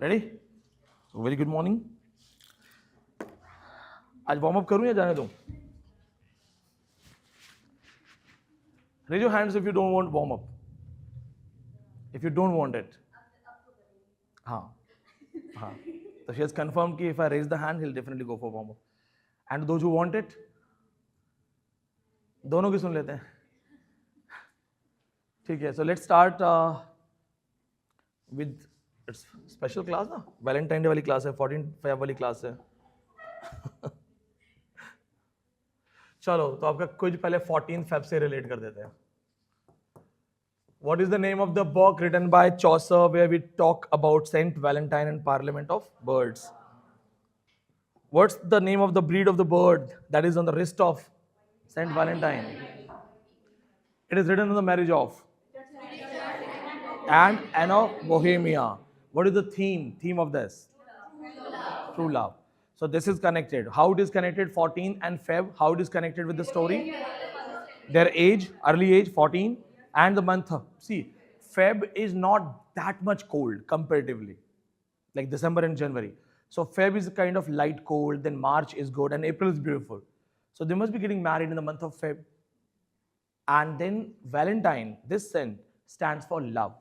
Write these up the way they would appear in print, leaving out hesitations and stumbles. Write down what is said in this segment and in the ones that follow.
Ready? Very good morning. आज warm up करूं या जाने दूं? Raise your hands if you don't want warm up. If you don't want it. हाँ हाँ. So she has confirmed कि if I raise the hand, he'll definitely go for warm up. And those who want it, दोनों की सुन लेते हैं. ठीक है. So let's start with it's special class ना. Valentine Day वाली क्लास है, 14 Feb वाली क्लास है. चलो तो आपका कुछ पहले 14 Feb से रिलेट कर देते हैं. What is the name of the book written by Chaucer where we talk about Saint Valentine and Parliament of Birds? What's the name of the breed of the bird that is on the wrist of Saint Valentine? It is written on the marriage of and Anne of Bohemia. What is the theme of this? True love. So this is connected. How it is connected? 14 and Feb. How it is connected with the story? Their age, early age, 14, and the month. See, Feb is not that much cold comparatively, like December and January. So Feb is kind of light cold, then March is good, and April is beautiful. So they must be getting married in the month of Feb. And then Valentine, this scent stands for love.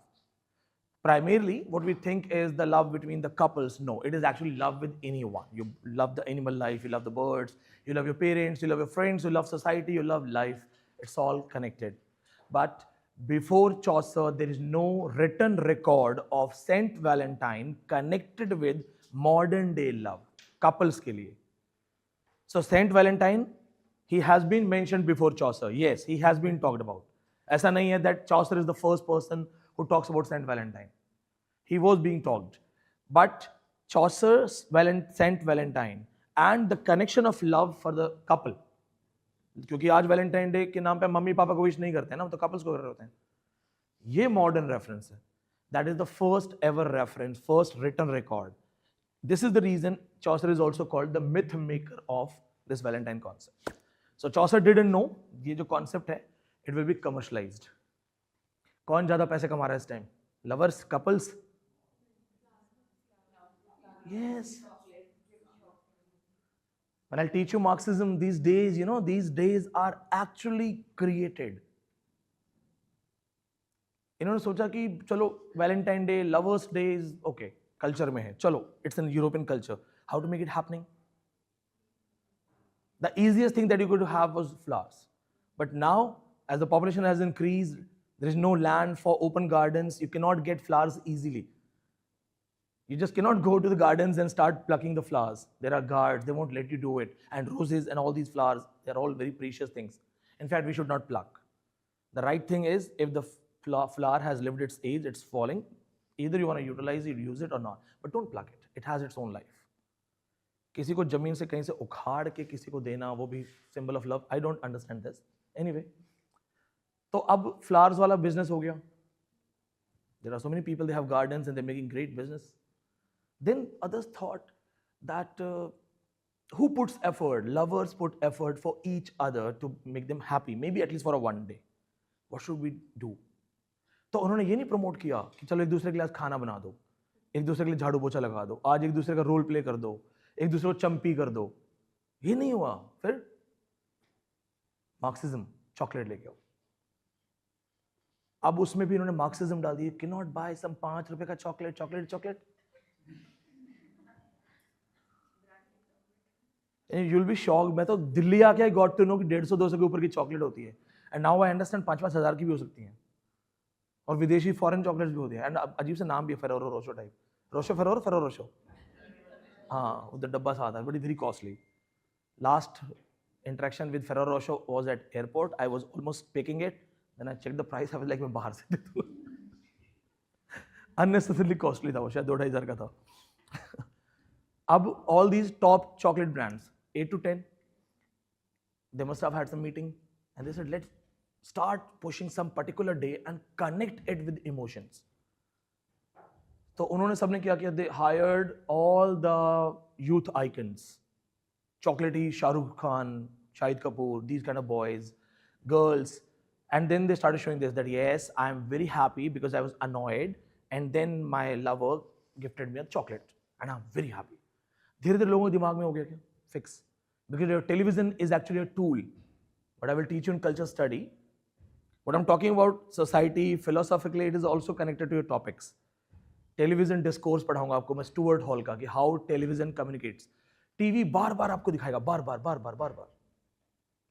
Primarily, what we think is the love between the couples. No, it is actually love with anyone. You love the animal life, you love the birds, you love your parents, you love your friends, you love society, you love life. It's all connected. But before Chaucer, there is no written record of Saint Valentine connected with modern day love, couples के लिए. So Saint Valentine, he has been mentioned before Chaucer. Yes, he has been talked about. ऐसा नहीं है that Chaucer is the first person who talks about Saint Valentine. He was being talked. But Chaucer's Saint Valentine and the connection of love for the couple. क्योंकि आज Valentine day के नाम पे mummy papa को wish नहीं करते हैं ना, तो कपल्स को कर रहे होते हैं. ये मॉडर्न रेफरेंस है. That is the first ever reference, first written record. This is the reason Chaucer is also called the myth maker of this Valentine concept. So Chaucer didn't know ये जो concept है it will be commercialised. कौन ज्यादा पैसे कमा रहा है इस time? Lovers, couples? Yes. When I'll teach you Marxism these days, these days are actually created. इन्होंने सोचा कि चलो Valentine day, lovers day is okay, culture में है, चलो it's an European culture. How to make it happening? The easiest thing that you could have was flowers. But now, as the population has increased, there is no land for open gardens. You cannot get flowers easily. You just cannot go to the gardens and start plucking the flowers. There are guards, they won't let you do it. And roses and all these flowers, they're all very precious things. In fact, we should not pluck. The right thing is, if the flower has lived its age, it's falling, either you want to utilize it, use it or not. But don't pluck it. It has its own life. किसी को जमीन से कहीं से उखाड़ के किसी को देना, वो भी symbol of love. I don't understand this. Anyway, तो अब flowers वाला business हो गया. There are so many people, they have gardens and they're making great business. Then others thought that who puts effort? Lovers put effort for each other to make them happy, maybe at least for a one day. What should we do? तो उन्होंने ये नहीं promote किया कि चलो एक दूसरे के लिए खाना बना दो, एक दूसरे के लिए झाड़ू पोछा लगा दो, आज एक दूसरे का रोल प्ले कर दो, एक दूसरे को चंपी कर दो. ये नहीं हुआ. फिर मार्क्सिज्म, चॉकलेट लेके आओ. अब उसमें भी इन्होंने मार्क्सिज्म डाल दिया. कैन नॉट बाय सम 5 रुपए का chocolate, chocolate chocolate. You'll be shocked. मैं तो दिल्ली आके I got to know कि 150-200 के ऊपर की चॉकलेट होती है. And now I understand 5-5 हज़ार की भी हो सकती हैं. और विदेशी फॉरेन चॉकलेट्स भी होती हैं. एंड अजीब से नाम भी है, फेरोरो रोशो टाइप. रोशो फेरोरो, फेरोरो रोशो. हाँ, उधर डब्बा सा आता है, but it's very costly. Last interaction with Ferrero Rocher was at airport. I was almost picking it. Then I checked the price. I was like, मैं बाहर से दे दूँ. Unnecessarily costly था वो, शायद 2-2,500 का था. अब all these top chocolate brands, 8 to 10, they must have had some meeting and they said, let's start pushing some particular day and connect it with emotions. तो उन्होंने सबने क्या किया? They hired all the youth icons, chocolatey Shahrukh Khan, Shahid Kapoor, these kind of boys, girls, and then they started showing this, that yes, I am very happy because I was annoyed, and then my lover gifted me a chocolate and I'm very happy. धीरे धीरे लोगों के दिमाग में हो गया क्या fix, because your television is actually a tool. But I will teach you in culture study. What I'm talking about society philosophically, it is also connected to your topics. Television discourse पढ़ाऊंगा आपको मैं Stuart Hall का कि how television communicates. TV बार बार आपको दिखाएगा, बार बार बार बार बार बार,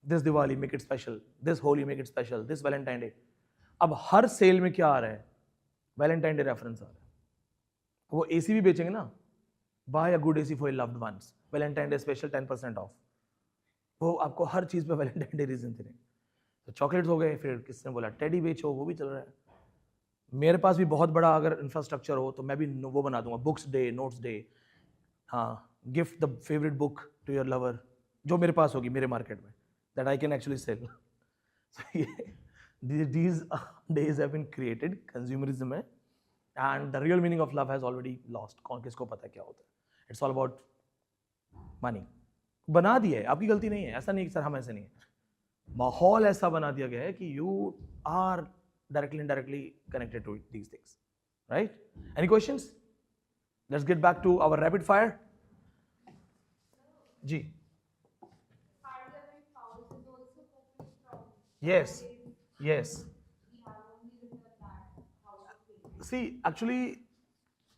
this Diwali make it special, this Holi make it special, this Valentine day. अब हर सेल में क्या आ रहा है, वैलेंटाइन डे रेफरेंस आ रहा है. वो एसी भी बेचेंगे ना, buy a good AC for your loved ones, Valentine day special 10% off. वो आपको हर चीज पे वैलेंटाइन डे रीजन दे रहे हैं. तो चॉकलेट्स हो गए, फिर किसने बोला टेडी बेचो, वो भी चल रहा है. मेरे पास भी बहुत बड़ा अगर इंफ्रास्ट्रक्चर हो तो मैं भी वो बना दूंगा, बुक्स डे, नोट्स डे, हाँ, gift the favourite book to your lover, जो मेरे पास होगी मेरे मार्केट में, that I can actually sell. These days have been created, consumerism है, and the real meaning of love has already lost. कौन किसको पता क्या होता है? It's all about money. बना दिया है, आपकी गलती नहीं है, ऐसा नहीं कि सर हम ऐसे नहीं है. माहौल ऐसा बना दिया गया है कि you are directly indirectly connected to these things, right? Any questions? Let's get back to our rapid fire. Ji. Yes, yes. See, actually,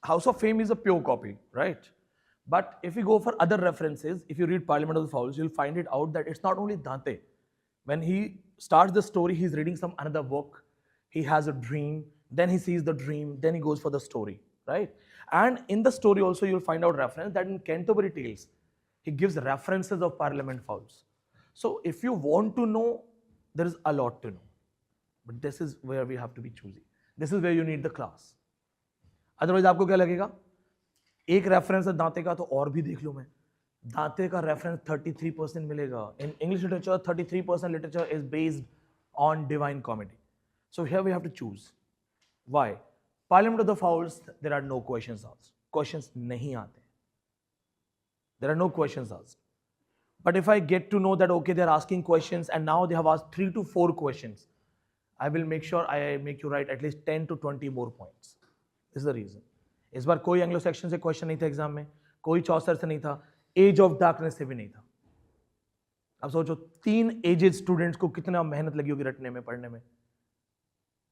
House of Fame is a pure copy, right? But if we go for other references, if you read Parliament of the Fowls, you'll find it out that it's not only Dante. When he starts the story, he's reading some another book. He has a dream, then he sees the dream, then he goes for the story, right? And in the story also you'll find out reference that in Canterbury Tales, he gives references of Parliament Fowls. So if you want to know, there is a lot to know. But this is where we have to be choosy. This is where you need the class. Otherwise आपको क्या लगेगा, एक reference है दांते का तो और भी देख लूँ मैं. दांते का रेफरेंस 33% मिलेगा. In English literature, 33% literature is based on Divine Comedy. So here we have to choose. Why? Parliament of the Fowls, there are no questions asked. Questions नहीं आते. There are no questions asked. But if I get to know that okay, they are asking questions and now they have asked 3 to 4 questions, I will make sure I make you write at least 10 to 20 more points. This is the reason. इस बार कोई Anglo Saxon से question नहीं था exam में, कोई चौसर से नहीं था, एज ऑफ डार्कनेस से भी नहीं था. अब सोचो 3 एजेड स्टूडेंट्स को कितना मेहनत लगी होगी रटने में, पढ़ने में,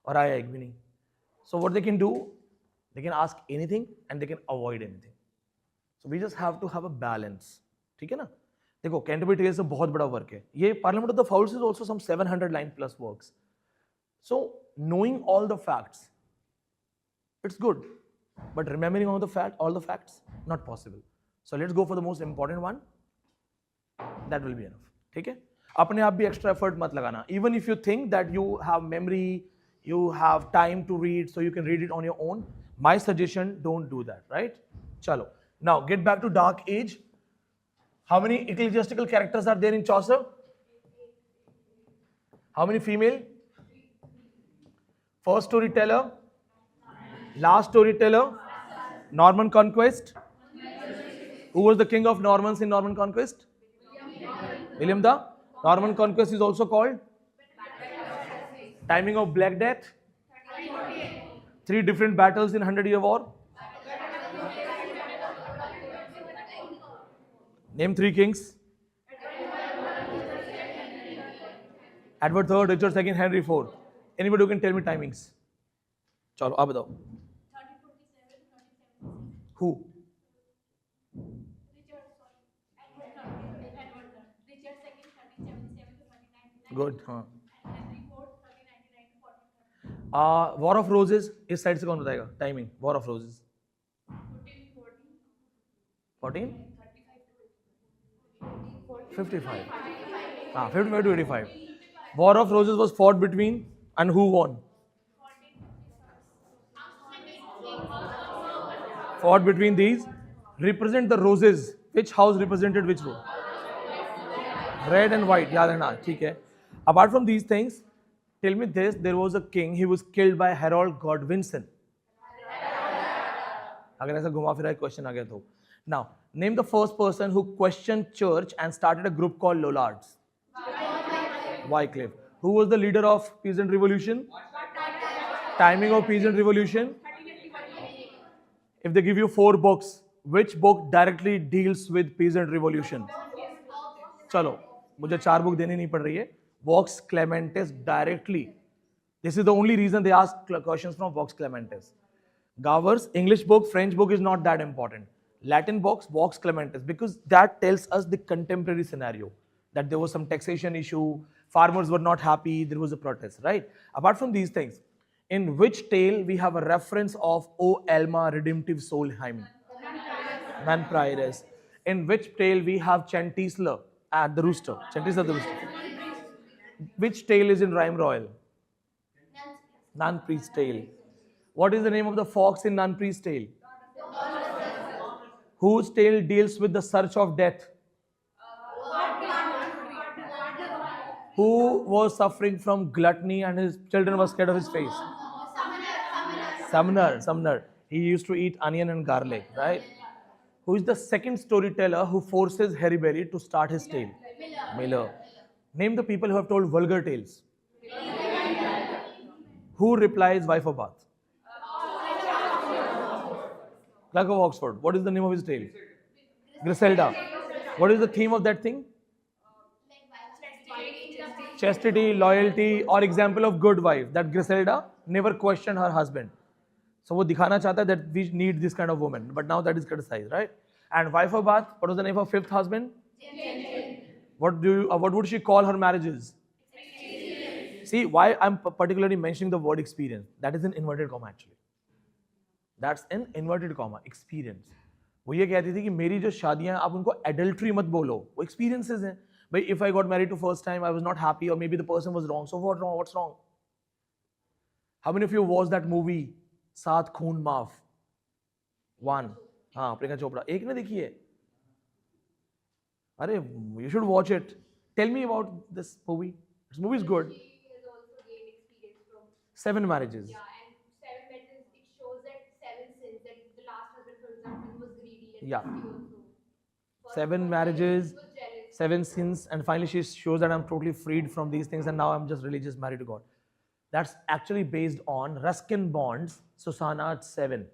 और आया एक भी नहीं. So what they can do, they can ask anything and they can avoid anything. So we just have to have a balance. ठीक है ना? देखो कैंटरबरी टेल्स बहुत बड़ा वर्क है. ये Parliament of the Fowls is also some 700 line plus works. So knowing all the facts, it's good, but remembering all the facts, not possible. So let's go for the most important one. That will be enough. ठीक है? अपने आप भी extra effort मत लगाना. Even if you think that you have memory, you have time to read, so you can read it on your own. My suggestion, don't do that, right? Chalo. Now get back to Dark Age. How many ecclesiastical characters are there in Chaucer? How many female? First storyteller, last storyteller, Norman Conquest. Who was the king of Normans in Norman Conquest? William the. Norman Conquest is also called timing of Black Death. 3 different battles in 100-year war. Name 3 kings. Edward III, Richard II, Henry IV. Anybody who can tell me timings? चलो आप बताओ. Who? Good. हाँ. War of Roses इस side से कौन बताएगा timing? War of Roses. 14? 55. 55 to 85. War of Roses was fought between, and who won? Fought between these. Represent the roses. Which house represented which row? Red and white. याद है ना? ठीक है. Apart from these things, tell me this: there was a king. He was killed by Harold Godwinson. अगर ऐसा घुमा फिरा question आ गया तो. Now, name the first person who questioned church and started a group called Lollards. Wycliffe. Who was the leader of peasant revolution? Timing of peasant revolution? If they give you 4 books, which book directly deals with peasant revolution? चलो, मुझे 4 book देनी नहीं पड़ रही है. Vox Clementis directly. This is the only reason they ask questions from Vox Clementis. Gowers, English book, French book is not that important. Latin books, Vox Clementis, because that tells us the contemporary scenario. That there was some taxation issue, farmers were not happy, there was a protest, right? Apart from these things, in which tale we have a reference of O Alma redemptive soul hymn? Nan Prioress. In which tale we have Chanticleer at the rooster? Chanticleer at the rooster. Which tale is in Rhyme Royal? Nun Priest's Tale. What is the name of the fox in Nun Priest's Tale? Whose tale deals with the search of death? Who was suffering from gluttony and his children were scared of his face? Sumner. He used to eat onion and garlic, right? Who is the second storyteller who forces Harry Berry to start his tale? Miller. Name the people who have told vulgar tales. Who replies wife of Bath? Clerk of Oxford. What is the name of his tale? Griselda. What is the theme of that thing? Chastity, loyalty, or example of good wife. That Griselda never questioned her husband. So वो दिखाना चाहता है that we need this kind of woman. But now that is criticized, right? And wife of Bath, what was the name of fifth husband? What would she call her marriages? See why I'm particularly mentioning the word experience. That is an inverted comma actually. That's an inverted comma, experience. वो ये कहती थी कि मेरी जो शादियां आप उनको adultery मत बोलो, वो experiences हैं. भाई if I got married to first time, I was not happy or maybe the person was wrong. So what wrong? What's wrong? How many of you watched that movie? सात खून माफ. 1. हाँ, प्रियंका चोपड़ा. एक ने देखी है? अरे, you should watch it. Tell me about this movie. This movie is good. She has also gained experience from 7 marriages. and 7 marriages. It shows that 7 sins. That the last husband, for example, was greedy and Yeah. he also. First 7 was marriages, jealous, was jealous. 7 sins, and finally she shows that I'm totally freed from these things and now I'm just really just married to God. That's actually based on Ruskin Bond's Susanna at 7.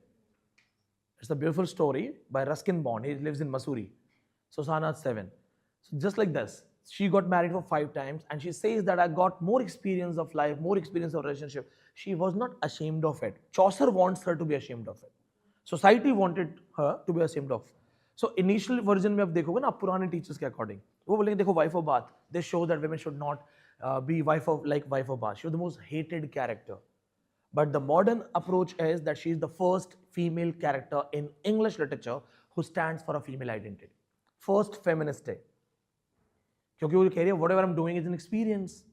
It's a beautiful story by Ruskin Bond. He lives in Missouri. Susanna at 7. So just like this, she got married for 5 times and she says that I got more experience of life, more experience of relationship. She was not ashamed of it. Chaucer wants her to be ashamed of it. Society wanted her to be ashamed of. So initial version में आप देखोगे ना आप पुराने teachers के according वो बोलेंगे देखो wife of Bath, they show that women should not be wife of Bath. She was the most hated character. But the modern approach is that she is the first female character in English literature who stands for a female identity. First feminist है. क्योंकि वो कह रही है whatever I'm doing is an experience.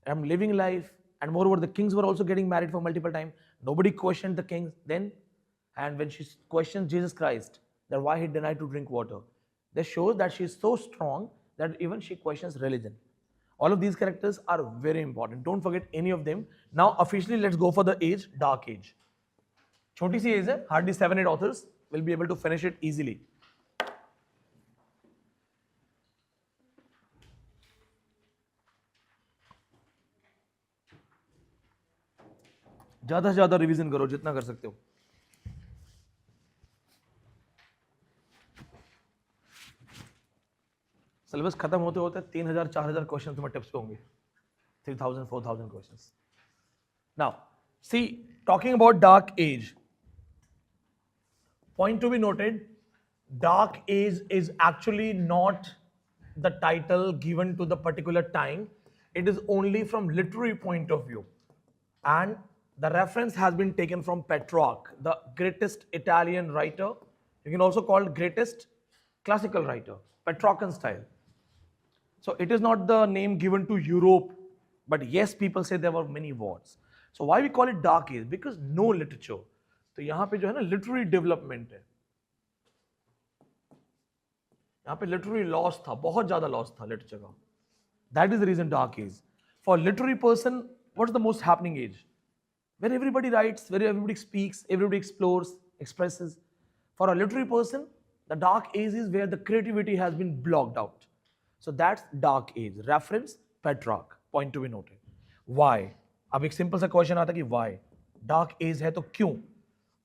I'm living life. And moreover, the kings were also getting married for multiple times. Nobody questioned the kings then. And when she questions Jesus Christ, that why he denied to drink water, this shows that she is so strong that even she questions religion. All of these characters are very important. Don't forget any of them. Now, officially, let's go for the age, Dark Age. छोटी सी age है, hardly 7-8 authors will be able to finish it easily. ज़्यादा से ज़्यादा revision करो जितना कर सकते हो. सिलेबस खत्म होते होते 3000-4000 क्वेश्चन तुम्हें टिप्स पे होंगे. 3000-4000 questions. Now, see, talking about Dark Age. Point to be noted, Dark Age is actually not the title given to the particular time. It is only from literary point of view. And the reference has been taken from Petrarch, the greatest Italian writer. You can also call greatest classical writer, Petrarchan style. So it is not the name given to Europe, but yes, people say there were many wars. So why we call it Dark Age? Because no literature. तो यहाँ पे जो है ना literary development है. यहाँ पे literary loss था, बहुत ज़्यादा loss था literature का. That is the reason Dark Age. For a literary person, what's the most happening age? Where everybody writes, where everybody speaks, everybody explores, expresses. For a literary person, the Dark Age is where the creativity has been blocked out. So that's Dark Age. Reference Petrarch. Point to be noted. Why? अब एक simple सा question आता है कि why? Dark Age है तो क्यों?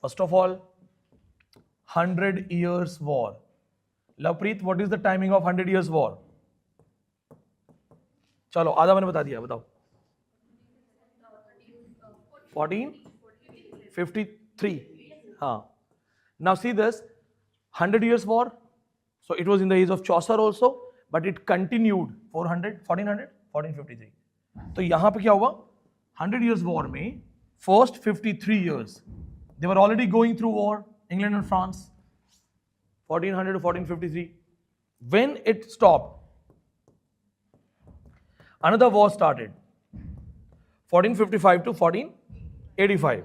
First of all, 100 years war. Lovepreet, what is the timing of 100 years war? चलो आधा मैंने बता दिया, बताओ. 1453. हाँ. Now see this, 100 years war. So it was in the age of Chaucer also, but it continued 400, 1400, 1453. तो यहाँ पे क्या हुआ? 100 years war में first 53 years they were already going through war, England and France, 1400 to 1453. When it stopped, another war started, 1455 to 1485.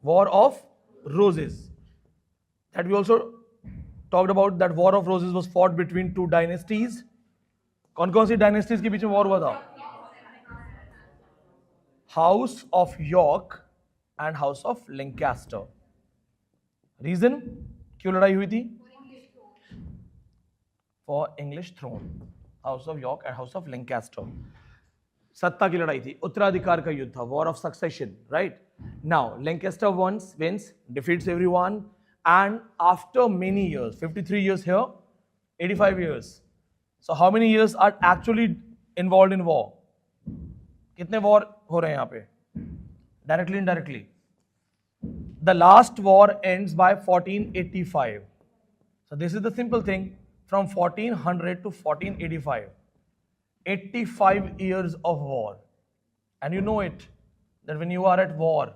War of Roses. That we also talked about. That War of Roses was fought between two dynasties. कौन कौन सी dynasties के बीच में war हुआ था? House of York and House of Lancaster. Reason क्यों लड़ाई हुई थी? For English throne. House of York and House of Lancaster. सत्ता की लड़ाई थी, उत्तराधिकार का युद्ध था, war of succession, right? Now Lancaster wins, defeats everyone, and after many years, 53 years here, 85 years. So how many years are actually involved in war? कितने war हो रहे हैं यहाँ पे? Directly, indirectly. The last war ends by 1485. So this is the simple thing, from 1400 to 1485. 85 years of war. And you know it, that when you are at war,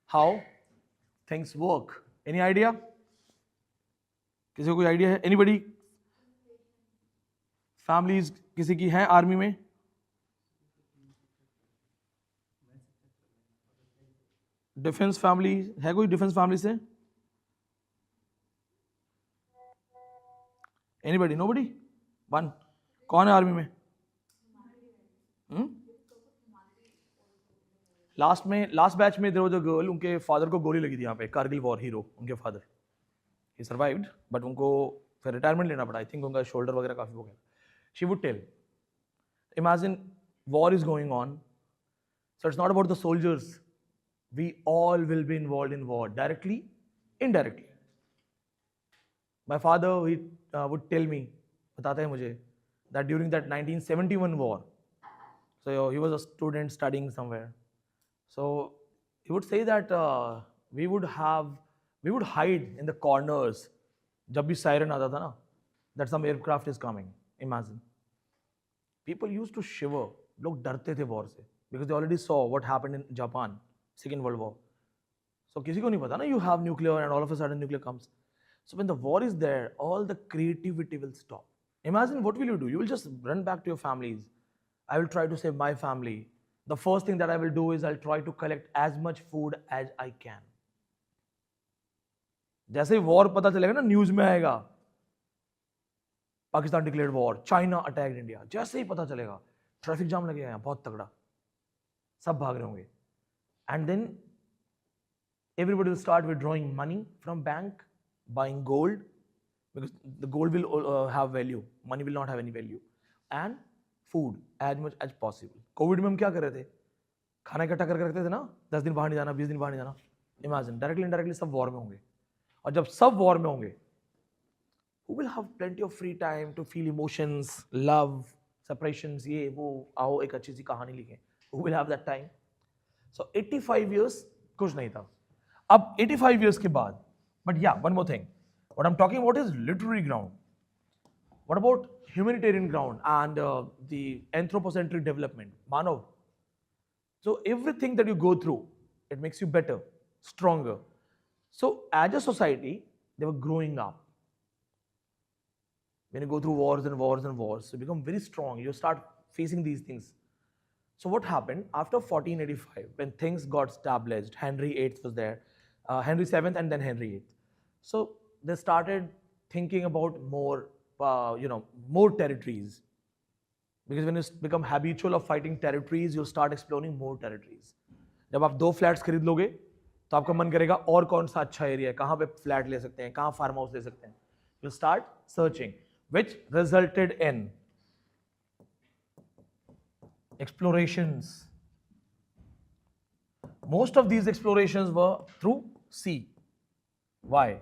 how things work. Any idea? किसी को कोई idea है? Anybody? Families किसी की हैं army में? Defence family है कोई? डिफेंस फैमिली से? Anybody? Nobody? One. कौन है आर्मी में? लास्ट बैच में देयर वाज अ गर्ल, उनके फादर को गोली लगी थी यहाँ पे, कारगिल वॉर हीरो उनके फादर. ही सर्वाइव्ड, बट उनको फिर रिटायरमेंट लेना पड़ा. आई थिंक उनका शोल्डर वगैरह काफी हो गया. She would tell, imagine war is going on, so it's not about the soldiers, we all will be involve in war, directly, indirectly. My father, he would tell me, बताते हैं मुझे, that during that 1971 war, so he was a student studying somewhere, so he would say that we would hide in the corners जब भी siren आता था ना, that some aircraft is coming. Imagine, people used to shiver. लोग डरते थे war से, because they already saw what happened in Japan, Second World War. So किसी को नहीं पता ना, you have nuclear and all of a sudden nuclear comes. So when the war is there, all the creativity will stop. Imagine, what will you do? You will just run back to your families. I will try to save my family. The first thing that I will do is I'll try to collect as much food as I can. जैसे ही war पता चलेगा ना, news में आएगा, Pakistan declared war, China attacked India, जैसे ही पता चलेगा, traffic jam लगेगा यहाँ बहुत तगड़ा, सब भाग रहे होंगे. And then everybody will start withdrawing money from bank, buying gold, because the gold will have value, money will not have any value, and food as much as possible. Covid में हम क्या कर रहे थे? खाना इकट्ठा करके रखते थे ना, 10 दिन बाहर नहीं जाना, 20 दिन बाहर नहीं जाना. इमेजिन, डायरेक्टली इनडायरेक्टली सब वॉर में होंगे. और जब सब वॉर में होंगे, who will have plenty of free time to feel emotions, love, separations, ये वो, आओ एक अच्छी सी कहानी लिखें. Who will have that time? So 85 years कुछ नहीं था. अब 85 years के बाद, but yeah, one more thing. What I'm talking about is literary ground. What about humanitarian ground and the anthropocentric development, Manav? So everything that you go through, it makes you better, stronger. So as a society, they were growing up. When you go through wars and wars and wars, you become very strong. You start facing these things. So what happened after 1485, when things got established? Henry VIII was there, Henry VII, and then Henry VIII. So they started thinking about more, more territories. Because when you become habitual of fighting territories, you'll start exploring more territories. जब आप 2 flats खरीद लोगे, तो आपका मन करेगा और कौन सा अच्छा एरिया है, कहाँ पे फ्लैट ले सकते हैं, कहाँ फार्म हाउस ले सकते हैं. You'll start searching, which resulted in explorations. Most of these explorations were through sea. Why?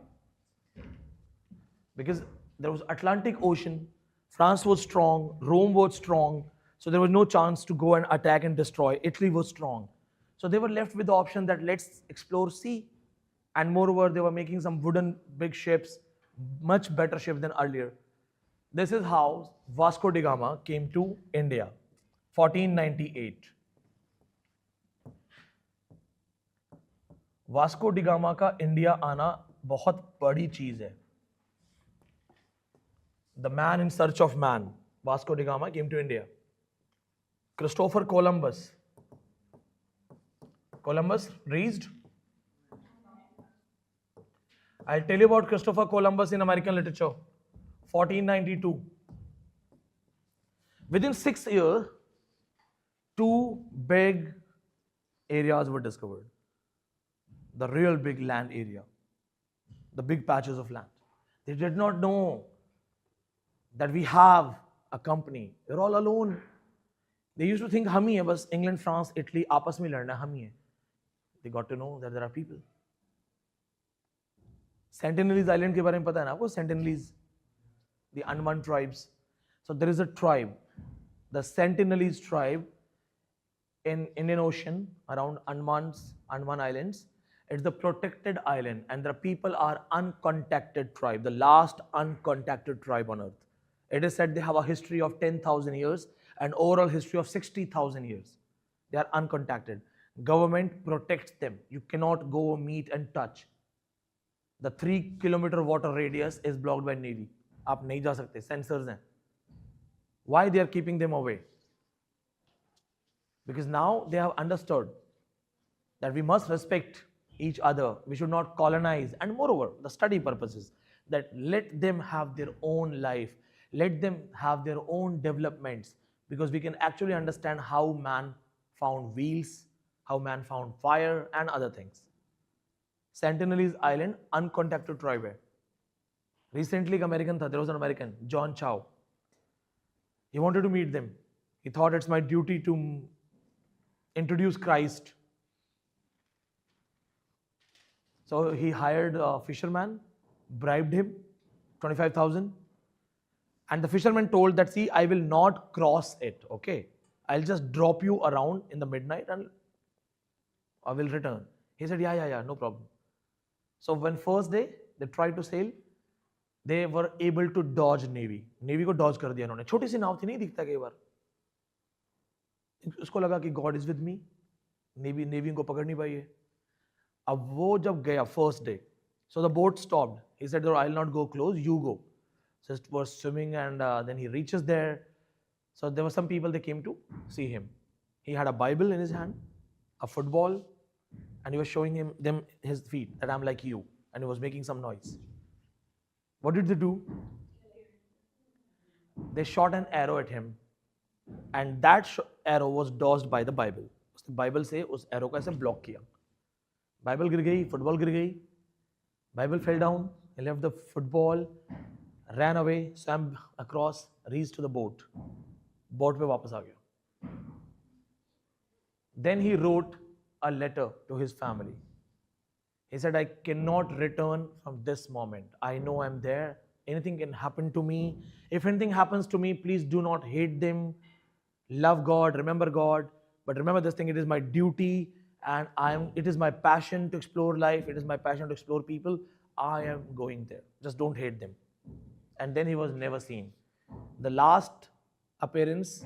Because there was Atlantic Ocean, France was strong, Rome was strong, so there was no chance to go and attack and destroy. Italy was strong. So they were left with the option that let's explore sea. And moreover, they were making some wooden big ships, much better ships than earlier. This is how Vasco da Gama came to India, 1498. Vasco da Gama का India आना बहुत बड़ी चीज है. The man in search of man, Vasco da Gama came to India. Christopher Columbus. Columbus reached. I'll tell you about Christopher Columbus in American literature. 1492. Within 6 years, 2 big areas were discovered. The real big land area, the big patches of land. They did not know that we have a company. They're all alone. They used to think हम ही है बस England, France, Italy आपस में लड़ना हम ही है. They got to know that there are people. Sentinelese Island के बारे में पता है ना आपको? Sentinelese, the Andaman tribes. So there is a tribe, the Sentinelese tribe in Indian Ocean around Andaman Islands. It's the protected island, and the people are uncontacted tribe, the last uncontacted tribe on earth. It is said they have a history of 10,000 years and overall history of 60,000 years. They are uncontacted. Government protects them. You cannot go meet and touch. The 3-kilometer water radius is blocked by Navy. आप नहीं जा सकते, sensors हैं. Why they are keeping them away? Because now they have understood that we must respect each other. We should not colonize. And moreover, the study purposes, that let them have their own life. Let them have their own developments. Because we can actually understand how man found wheels, how man found fire and other things. Sentinelese Island, uncontacted tribe है. Recently, एक American था. There was an American, John Chow. He wanted to meet them. He thought it's my duty to introduce Christ. So he hired a fisherman, bribed him, 25,000. And the fisherman told that, see, I will not cross it, okay? I'll just drop you around in the midnight and I will return. He said, yeah, no problem. So when first day, they tried to sail, they were able to dodge Navy. Navy को dodge कर दिया उन्होंने. छोटी सी नाव थी, नहीं दिखता कई बार. उसको लगा कि God is with me. Navy इनको पकड़ नहीं पाई है. अब वो जब गया first day, so the boat stopped. He said, I'll not go close, you go. So it was swimming and then he reaches there. So there were some people, they came to see him. He had a Bible in his hand, a football, and he was showing them his feet, that I'm like you. And he was making some noise. What did they do? They shot an arrow at him. And that arrow was dodged by the Bible. The Bible से उस arrow को ऐसे block किया. Bible गिर गई, football गिर गई. Bible fell down. He left the football, ran away, swam across, reached to the boat. Boat पे वापस आ गया. Then he wrote a letter to his family. He said, I cannot return from this moment. I know I'm there. Anything can happen to me. If anything happens to me, please do not hate them. Love God, remember God. But remember this thing, it is my duty and it is my passion to explore life. It is my passion to explore people. I am going there. Just don't hate them. And then he was never seen. The last appearance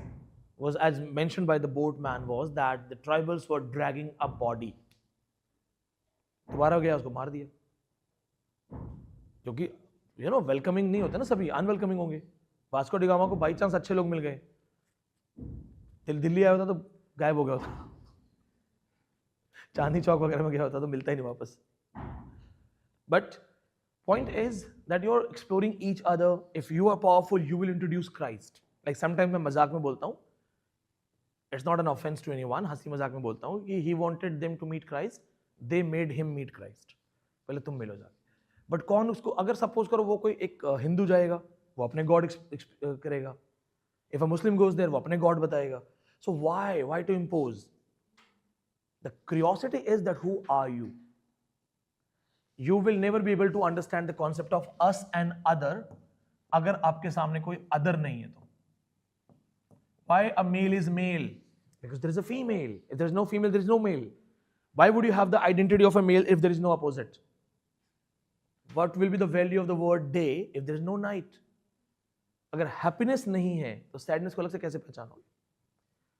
was, as mentioned by the boatman, was that the tribals were dragging a body. दोबारा गया, उसको मार दिया. क्योंकि welcoming नहीं होता ना, सभी अनवेलकमिंग होंगे. वास्को डी गामा को बाई चांस अच्छे लोग मिल गए. दिल्ली आया होता तो गायब हो गया होता. चांदनी चौक वगैरह में गया होता तो मिलता ही नहीं वापस. But point is that you're exploring each other. If you are powerful, you will introduce Christ. Like sometimes मैं मजाक में बोलता हूँ. It's not an offense to anyone. हंसी मजाक में बोलता हूँ कि he wanted them to meet Christ. They made him meet Christ. पहले तुम मिलो जाके. बट कौन उसको, अगर सपोज करो वो कोई एक हिंदू जाएगा, वो अपने गॉड करेगा. If a Muslim goes there, वो अपने गॉड बताएगा. So why to impose? The curiosity is that who are you? You will never be able to understand the concept of us and other अगर आपके सामने कोई other नहीं है तो. Why a male is male? Because there is a female. If there is no female, there is no male. Why would you have the identity of a male if there is no opposite? What will be the value of the word day if there is no night? अगर happiness नहीं है तो sadness को अलग से कैसे पहचानोगे?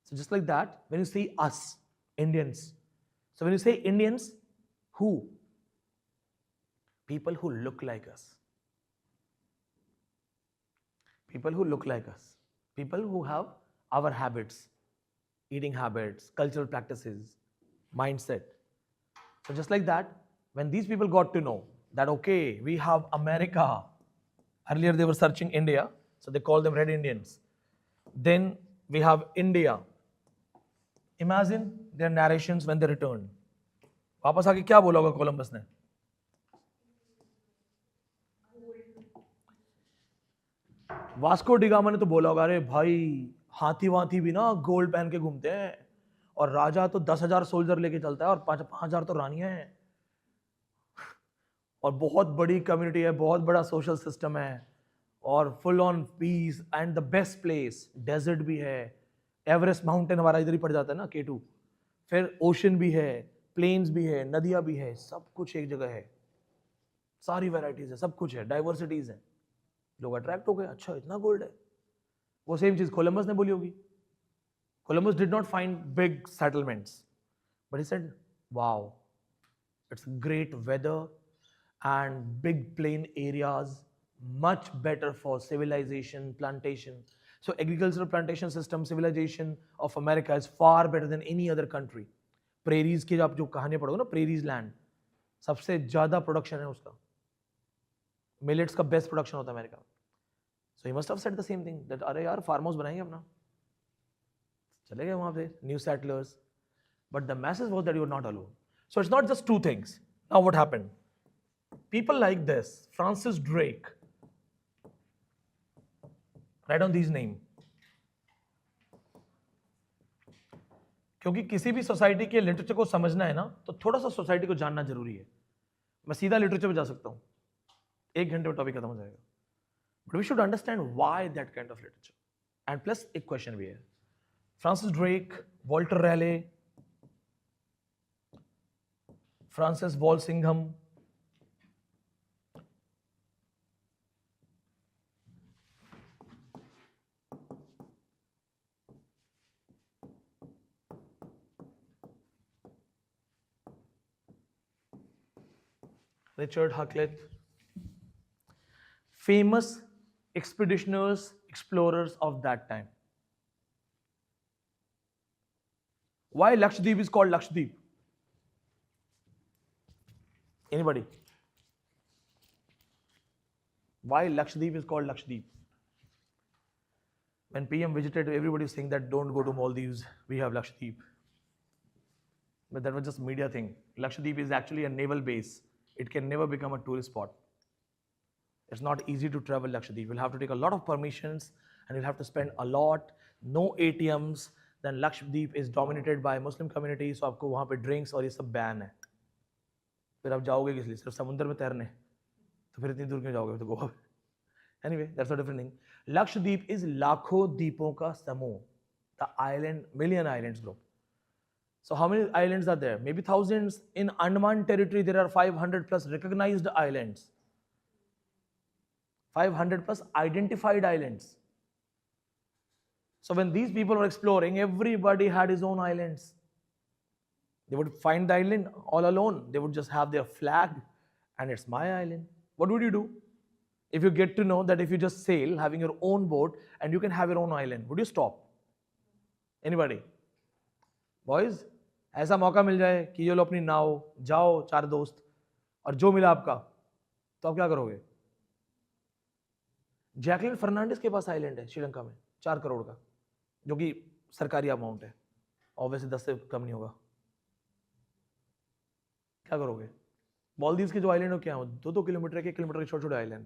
So just like that, when you see us, Indians. So when you say Indians, who? People who look like us. People who look like us. People who have our habits, eating habits, cultural practices, mindset. So just like that, when these people got to know that, okay, we have America. Earlier they were searching India, so they called them Red Indians. Then we have India. Imagine their narrations when they returned. वापस आके क्या बोला होगा Columbus ने? Vasco da Gama ने तो बोला होगा, अरे भाई हाथी वाथी भी ना गोल्ड पहन के घूमते हैं और राजा तो 10,000 सोल्जर लेके चलता है और 5,000 तो रानियां हैं और बहुत बड़ी कम्युनिटी है, बहुत बड़ा सोशल सिस्टम है और full on peace and the best place. Desert भी है, एवरेस्ट माउंटेन हमारा इधर ही पड़ जाता है ना, K2. फिर ओशन भी है, प्लेन्स भी है, नदियां भी है, सब कुछ एक जगह है, सारी वैरायटीज है, सब कुछ है, डाइवर्सिटीज है. लोग अट्रैक्ट हो गए, अच्छा इतना गोल्ड है. वो सेम चीज कोलंबस ने बोली होगी. Columbus did not find big settlements, but he said wow, it's great weather and big plain areas, much better for civilization, plantation. So agricultural plantation system, civilization of America is far better than any other country. Prairies की आप जो कहानी पढ़ोगे ना, prairies land, सबसे ज़्यादा production है उसका. Millets का best production होता है अमेरिका में. So he must have said the same thing that अरे यार farm house बनाएंगे अपना. चले गए वहाँ पे new settlers, but the message was that you are not alone. So it's not just two things. Now what happened? People like this, Francis Drake. Write down these names. क्योंकि किसी भी society के लिटरेचर को समझना है ना, तो थोड़ा सा सोसाइटी को जानना जरूरी है. मैं सीधा लिटरेचर पे जा सकता हूं, 1 घंटे में टॉपिक खत्म हो जाएगा. But we should understand why that kind of literature. And plus एक क्वेश्चन भी है. Francis Drake, Walter Raleigh, Francis Walsingham, Richard Hucklet, famous expeditioners, explorers of that time. Why Lakshadweep is called Lakshadweep? Anybody? Why Lakshadweep is called Lakshadweep? When PM visited, everybody was saying that don't go to Maldives, we have Lakshadweep. But that was just media thing. Lakshadweep is actually a naval base. It can never become a tourist spot. It's not easy to travel Lakshadweep. You'll have to take a lot of permissions and you'll have to spend a lot. No ATMs. Then Lakshadweep is dominated by Muslim community, so आपको वहाँ पे drinks और ये सब ban है. फिर आप जाओगे किस लिए? सिर्फ समुद्र में तैरने. तो फिर इतनी दूर क्यों जाओगे? तो Goa. Anyway, that's a different thing. Lakshadweep is लाखों द्वीपों का समूह. The island, million islands group. So how many islands are there? Maybe thousands. In Andaman territory, there are 500 plus recognized islands. 500 plus identified islands. So when these people were exploring, everybody had his own islands. They would find the island all alone. They would just have their flag and it's my island. What would you do? If you get to know that if you just sail, having your own boat, and you can have your own island, would you stop? Anybody? Boys? ऐसा मौका मिल जाए कि ये लो अपनी नाव, जाओ 4 दोस्त, और जो मिला आपका, तो आप क्या करोगे? जैकलिन फर्नांडिस के पास आइलैंड है श्रीलंका में 4 करोड़ का, जो कि सरकारी अमाउंट है, ऑब्वियसली 10 से कम नहीं होगा. क्या करोगे? मालदीव्स के जो आइलैंड हो क्या, 2-2 किलोमीटर के, 1 किलोमीटर के छोटे छोटे आइलैंड.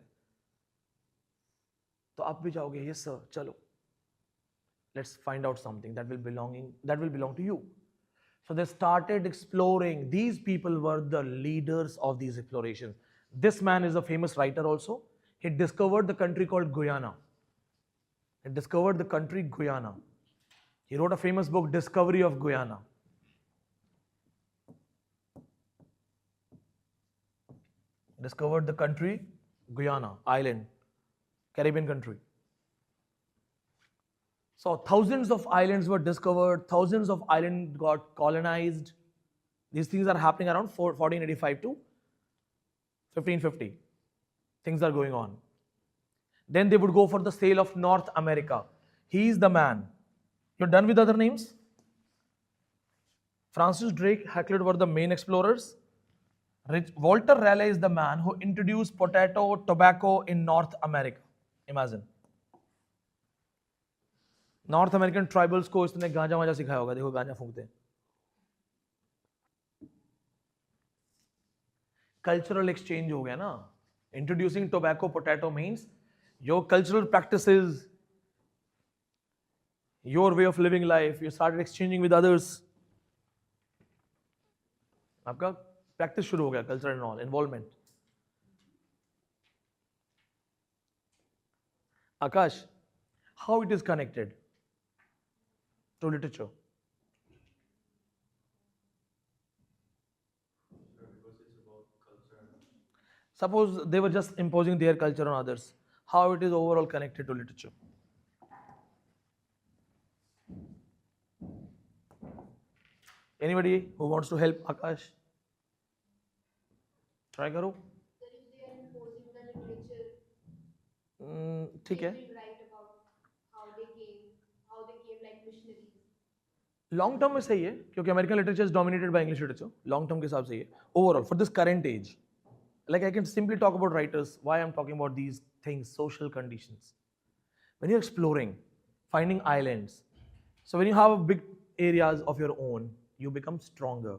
तो आप भी जाओगे? यस सर, चलो, let's find out something that will belong to you. So they started exploring. These people were the leaders of these explorations. This man is a famous writer also. He discovered the country called Guyana. He discovered the country Guyana. He wrote a famous book, Discovery of Guyana. Discovered the country Guyana, island, Caribbean country. So thousands of islands were discovered, thousands of islands got colonized. These things are happening around 1485 to 1550. Things are going on. Then they would go for the sale of North America. He is the man. You're done with other names? Francis Drake, Hakluyt were the main explorers. Walter Raleigh is the man who introduced potato, tobacco in North America. Imagine. North American tribals को इसने गांजा वांजा सिखाया होगा. देखो गांजा फूंकते हैं. Cultural exchange हो गया ना. Introducing tobacco potato means your cultural practices, your way of living life, you started exchanging with others. आपका प्रैक्टिस शुरू हो गया, culture and all involvement. Akash, how it is connected to literature? Because it's about culture. Suppose they were just imposing their culture on others. How it is overall connected to literature? Anybody who wants to help Akash? Try करो. Sir, if they are imposing the literature, ठीक है. they will write about how they came like missionaries. Long term में सही है क्योंकि American literature is dominated by English literature. Long term के हिसाब से ये overall for this current age, like I can simply talk about writers. Why I'm talking about these things, social conditions. When you're exploring, finding islands, so when you have big areas of your own, you become stronger.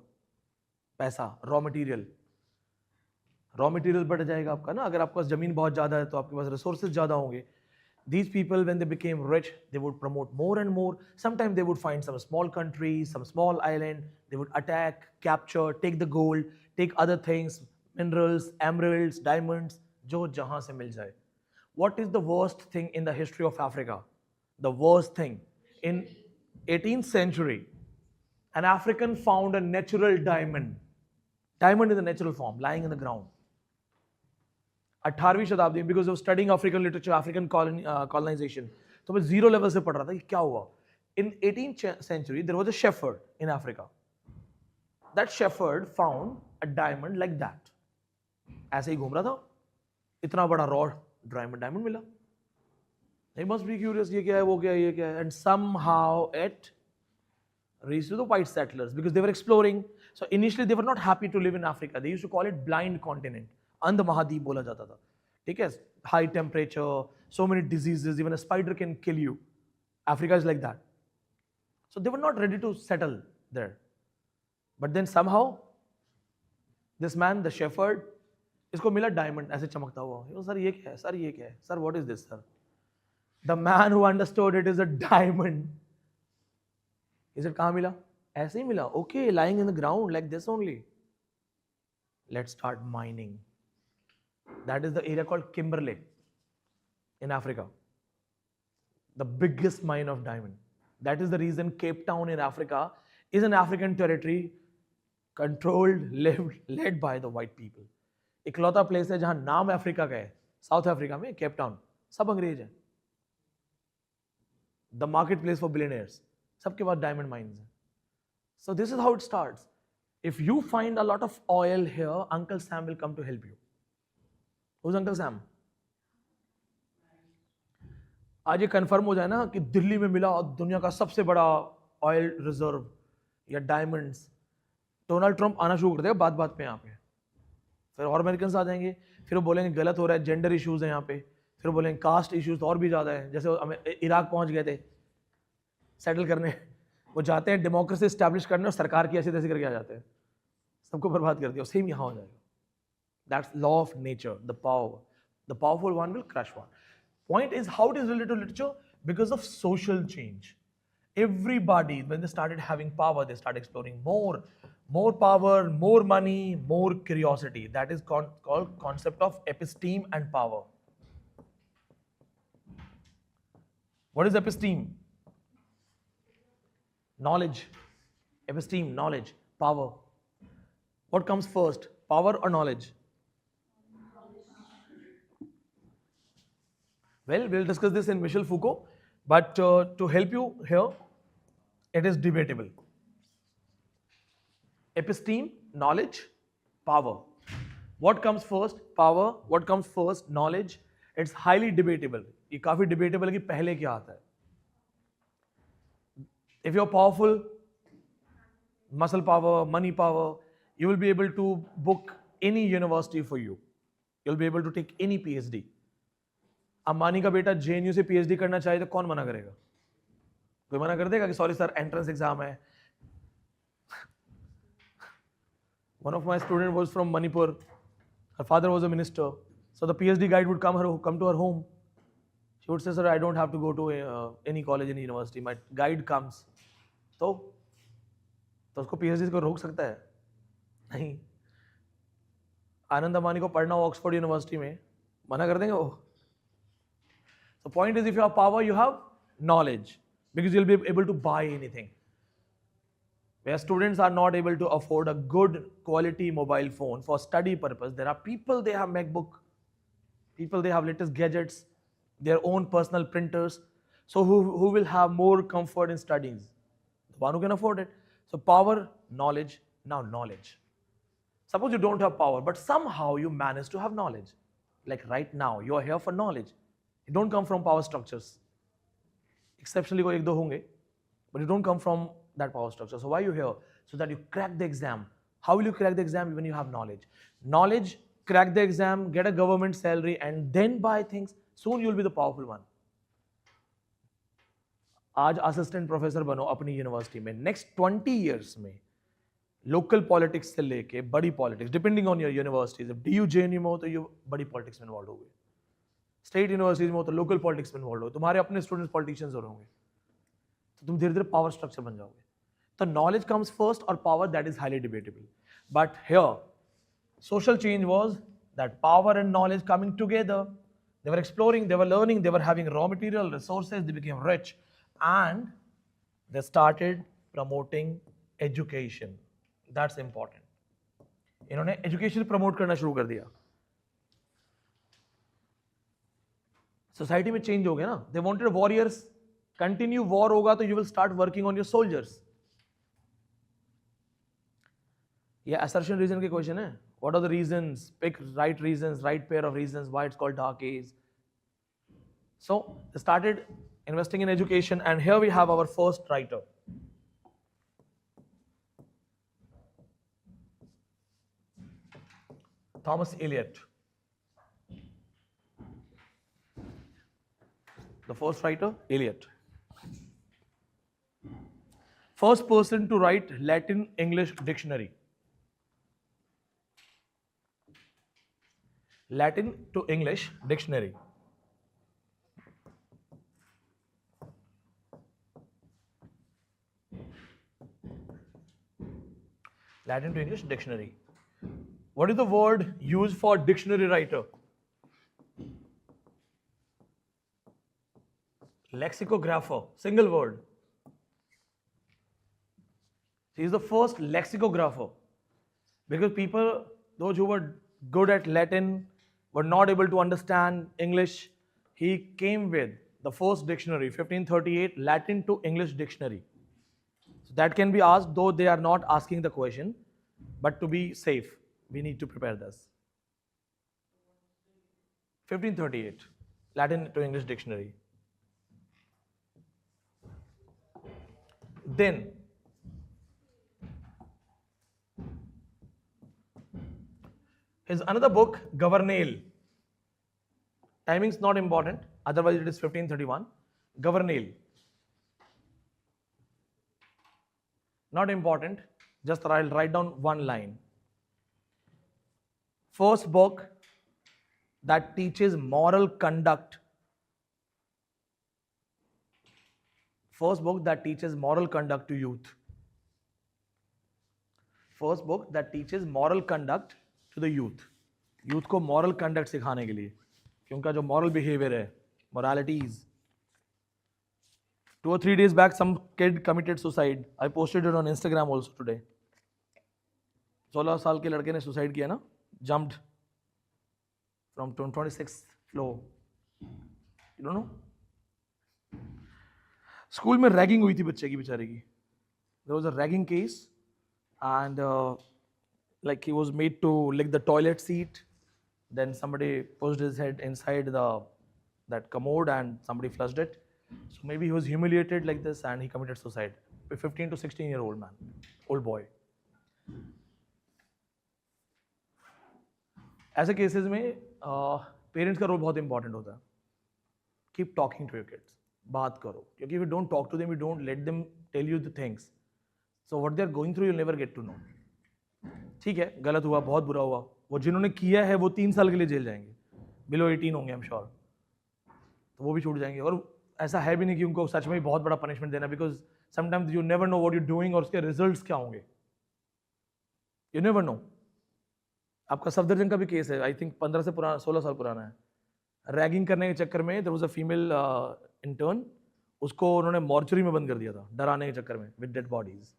पैसा, raw material बढ़ जाएगा आपका ना. अगर आपके पास जमीन बहुत ज़्यादा है तो आपके पास resources ज़्यादा होंगे. These people, when they became rich, they would promote more and more. Sometimes they would find some small country, some small island. They would attack, capture, take the gold, take other things, minerals, emeralds, diamonds, जो जहाँ से मिल जाए. What is the worst thing in the history of Africa? The worst thing. In 18th century, an African found a natural diamond. Diamond is a natural form, lying in the ground. 18वीं शताब्दी, because of studying African literature, African colonisation, तो मैं zero level से पढ़ रहा था कि क्या हुआ. In 18th century there was a shepherd in Africa. That shepherd found a diamond like that. ऐसे ही घूम रहा था, इतना बड़ा रॉड डायमंड मिला. ही मस्ट बी क्यूरियस, ये क्या है, वो क्या है, ये क्या है. And somehow it reached to the white settlers because they were exploring. So initially they were not happy to live in Africa. They used to call it blind continent. अंध महाद्वीप बोला जाता था. ठीक है. High temperature, so many diseases, even a spider can kill you. Africa is like that. So they were not ready to settle there. But then somehow this man, the shepherd, इसको मिला diamond ऐसे चमकता हुआ. Sir ये क्या है, sir ये क्या है, sir what is this, sir? The man who understood it is a diamond. He said, कहाँ मिला? ऐसे ही मिला. Okay, lying in the ground like this only. Let's start mining. That is the area called Kimberley in Africa. The biggest mine of diamond. That is the reason Cape Town in Africa is an African territory controlled, led by the white people. इकलौता place है जहां नाम Africa का है. South Africa में Cape Town, सब अंग्रेज हैं. The market place for billionaires, सबके पास डायमंड माइंस हैं. So this is how it starts. If you find a lot of oil here, Uncle Sam will come to help you. Who's Uncle Sam? आज ये confirm हो जाए ना कि दिल्ली में मिला दुनिया का सबसे बड़ा ऑयल रिजर्व या डायमंड्स, डोनाल्ड ट्रंप आना शुरू कर देगा बात बात पे यहाँ पे. फिर और अमेरिकन आ जाएंगे, फिर वो बोलेंगे गलत हो रहा है, जेंडर इश्यूज हैं यहाँ पे. फिर बोलेंगे कास्ट इश्यूज तो और भी ज़्यादा है. जैसे इराक पहुँच गए थे सेटल करने, वो जाते हैं डेमोक्रेसी स्टैब्लिश करने और सरकार की ऐसी तैसी करके आ जाते हैं, सबको बर्बाद कर दिया. सेम यहाँ हो जाएगा. That's law of nature. The powerful one will crush one. Point is how it is related to literature because of social change. Everybody, when they started having power, they started exploring more power, more money, more curiosity. That is called concept of episteme and power. What is episteme? Knowledge. Episteme, knowledge, power. What comes first, power or knowledge? Well, we'll discuss this in Michel Foucault, but to help you here, it is debatable. Episteme, knowledge, power. What comes first, power? What comes first, knowledge? It's highly debatable. ये काफी debatable है कि पहले क्या आता है. If you're powerful, muscle power, money power, you will be able to book any university for you. You'll be able to take any PhD. Ambani का बेटा JNU से PhD करना चाहे तो कौन मना करेगा? कोई मना कर देगा कि सॉरी सर एंट्रेंस एग्जाम है. One of my students was from Manipur. Her father was a minister. So the PhD guide would come to her home. She would say, sir, I don't have to go to any college, any university. My guide comes. तो उसको PhD को रोक सकता है? नहीं. आनंद अंबानी को पढ़ना हो ऑक्सफोर्ड यूनिवर्सिटी में, मना कर देंगे वो? The point is, if you have power, you have knowledge, because you'll be able to buy anything. Where students are not able to afford a good quality mobile phone for study purpose, there are people, they have MacBook, people, they have latest gadgets, their own personal printers. So who will have more comfort in studies? The one who can afford it. So power, knowledge, now knowledge. Suppose you don't have power, but somehow you manage to have knowledge. Like right now, you are here for knowledge. You don't come from power structures. Exceptionally, कोई एक दो होंगे, but you don't come from that power structure. So why are you here? So that you crack the exam. How will you crack the exam when you have knowledge? Knowledge, crack the exam, get a government salary, and then buy things. Soon you'll be the powerful one. आज assistant professor बनो अपनी university में. Next 20 years में local politics से लेके बड़ी politics, depending on your universities. DU JNU में हो तो यू बड़ी पॉलिटिक्स में इन्वॉल्व होगे. स्टेट यूनिवर्सिटीज में हो तो लोकल पॉलिटिक्स में इन्वॉल्व हो. तुम्हारे अपने स्टूडेंट्स पॉलिटिशियंस हो रहे होंगे, तो तुम धीरे धीरे पावर स्ट्रक्चर बन जाओगे. तो नॉलेज कम्स फर्स्ट और power, that is highly debatable. But here social change was that power and knowledge coming together. They were exploring, they were learning, they were having raw material, resources, they became rich, and they started promoting education. That's important. इन्होंने education promote करना शुरू कर दिया. Society में change हो गया ना. They wanted warriors. Continue war होगा तो you will start working on your soldiers. ये assertion reason के question है. What are the reasons? Pick right reasons, right pair of reasons why it's called dark age. So they started investing in education, and here we have our first writer. Thomas Eliot. The first writer, Eliot. First person to write Latin English dictionary. Latin to English dictionary. Latin to English dictionary. What is the word used for dictionary writer? Lexicographer. Single word. He is the first lexicographer, because people, those who were good at Latin, were not able to understand English. He came with the first dictionary, 1538, Latin to English dictionary. So that can be asked, though they are not asking the question, but to be safe, we need to prepare this. 1538, Latin to English dictionary. Then, is another book, Governale. Timing's not important, otherwise it is 1531. Governale. Not important, just I'll write down one line. First book that teaches moral conduct First book that teaches moral conduct to youth. First book that teaches moral conduct to the youth. Youth को moral conduct सिखाने के लिए कि उनका जो moral behavior है, moralities. 2 or 3 days back, some kid committed suicide. I posted it on Instagram also today. 16 साल के लड़के ने सुसाइड किया ना, jumped from 26th floor. You don't know? School में रैगिंग हुई थी बच्चे की बेचारे की. There was a ragging case, and like he was made to lick the toilet seat. Then somebody pushed his head inside that commode, and somebody flushed it. So maybe he was humiliated like this, and he committed suicide. A 15 to 16-year-old man, old boy. ऐसे cases में parents का role बहुत important होता है. Keep talking to your kids. बात करो, क्योंकि if you don't talk to them, you don't let them tell you the things. So what they are going through, you'll never get to know. ठीक है, गलत हुआ, बहुत बुरा हुआ. वो जिन्होंने किया है वो 3 साल के लिए जेल जाएंगे. बिलो 18 होंगे, आई एम श्योर. तो वो भी छूट जाएंगे. और ऐसा है भी नहीं कि उनको सच में ही बहुत बड़ा पनिशमेंट देना, because sometimes you never know what you doing और उसके रिजल्ट्स क्या होंगे. You never know. आपका सफदरजंग का भी केस है, आई थिंक 15 से पुराना, 16 साल पुराना है. रैगिंग करने के चक्कर में there was a female intern, उसको उन्होंने मॉर्चरी में बंद कर दिया था डराने के चक्कर में with dead bodies.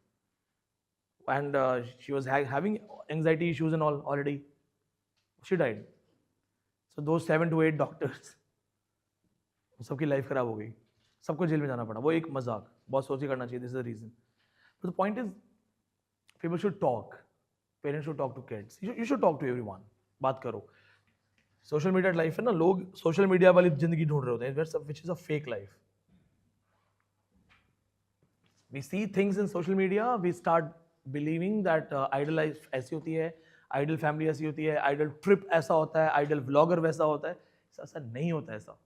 And she was having anxiety issues and all already. She died. So दो 7 to 8 डॉक्टर्स, सबकी लाइफ खराब हो गई, सबको जेल में जाना पड़ा. वो एक मजाक, बहुत सोच के करना चाहिए. This is the reason. The point is people should talk. Parents should talk to kids. You should talk to everyone. बात करो. सोशल मीडिया लाइफ है ना, लोग सोशल मीडिया वाली जिंदगी ढूंढ रहे होते हैं, which is a fake life. We see things in social media, we start believing that ideal life ऐसी होती है, आइडल फैमिली ऐसी होती है, आइडल ट्रिप ऐसा होता है, आइडल व्लॉगर वैसा होता है. ऐसा नहीं होता. ऐसा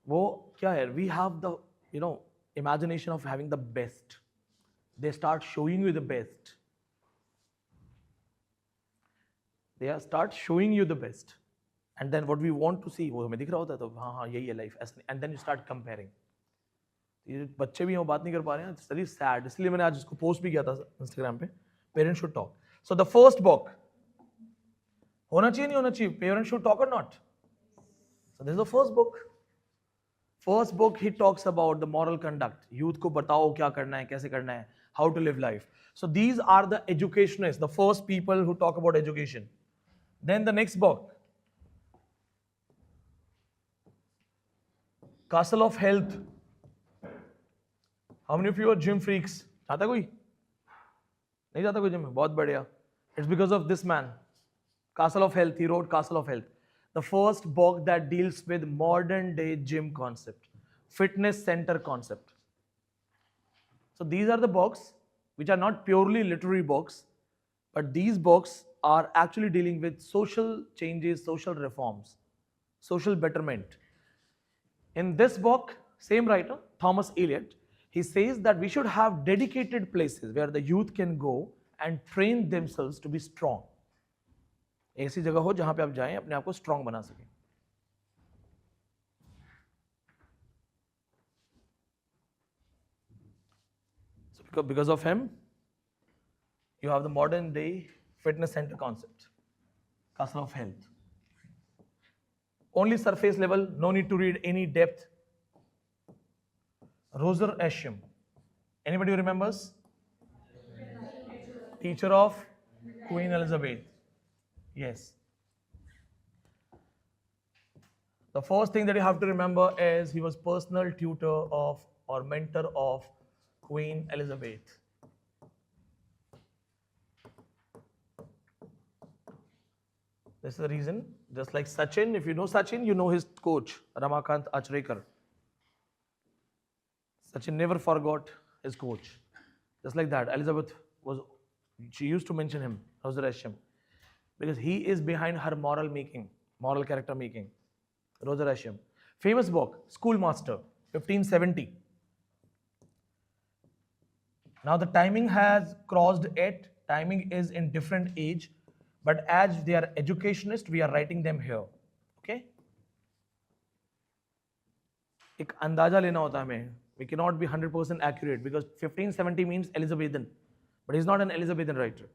वो क्या है, we have the imagination of having the best. They start showing you the best. They start showing you the best, and then what we want to see वो हमें दिख रहा होता है, तो हाँ यही है लाइफ ऐसा. and then you start comparing. ये बच्चे भी हैं, वो बात नहीं कर पा रहे हैं. It's very sad. इसलिए मैंने आज इसको पोस्ट भी किया था इंस्टाग्राम पे. Parents should talk. So the first book, होना चाहिए नहीं होना चाहिए, parents should talk or not. So this is the first book. First book, he talks about the moral conduct. Youth को बताओ क्या करना है, कैसे करना है, how to live life. So these are the educationists, the first people who talk about education. Then the next book, Castle of Health. How many of you are gym freaks? जाता कोई? नहीं जाता कोई जिम में? बहुत बढ़िया. It's because of this man. Castle of Health. He wrote Castle of Health. The first book that deals with modern day gym concept, fitness center concept. So these are the books which are not purely literary books, but these books are actually dealing with social changes, social reforms, social betterment. In this book, same writer, Thomas Eliot, he says that we should have dedicated places where the youth can go and train themselves to be strong. ऐसी जगह हो जहां पे आप जाएं, अपने आप को स्ट्रांग बना सकें. So because of him, you have the modern day fitness center concept, Castle of Health. Only surface level, no need to read any depth. Roser Ascham. Anybody who remembers? Teacher of Queen Elizabeth. Yes. The first thing that you have to remember is he was personal tutor of or mentor of Queen Elizabeth. This is the reason. Just like Sachin, if you know Sachin, you know his coach, Ramakant Achrekar. Sachin never forgot his coach. Just like that, Elizabeth she used to mention him, Roser Ascham, because he is behind her moral making, moral character making. Roser Ascham. Famous book, Schoolmaster, 1570. Now the timing has crossed 8. Timing is in different age, but as they are educationists, we are writing them here. Okay? एक अंदाजा लेना होता है हमें. We cannot be 100% accurate because 1570 means Elizabethan, but he's not an Elizabethan writer.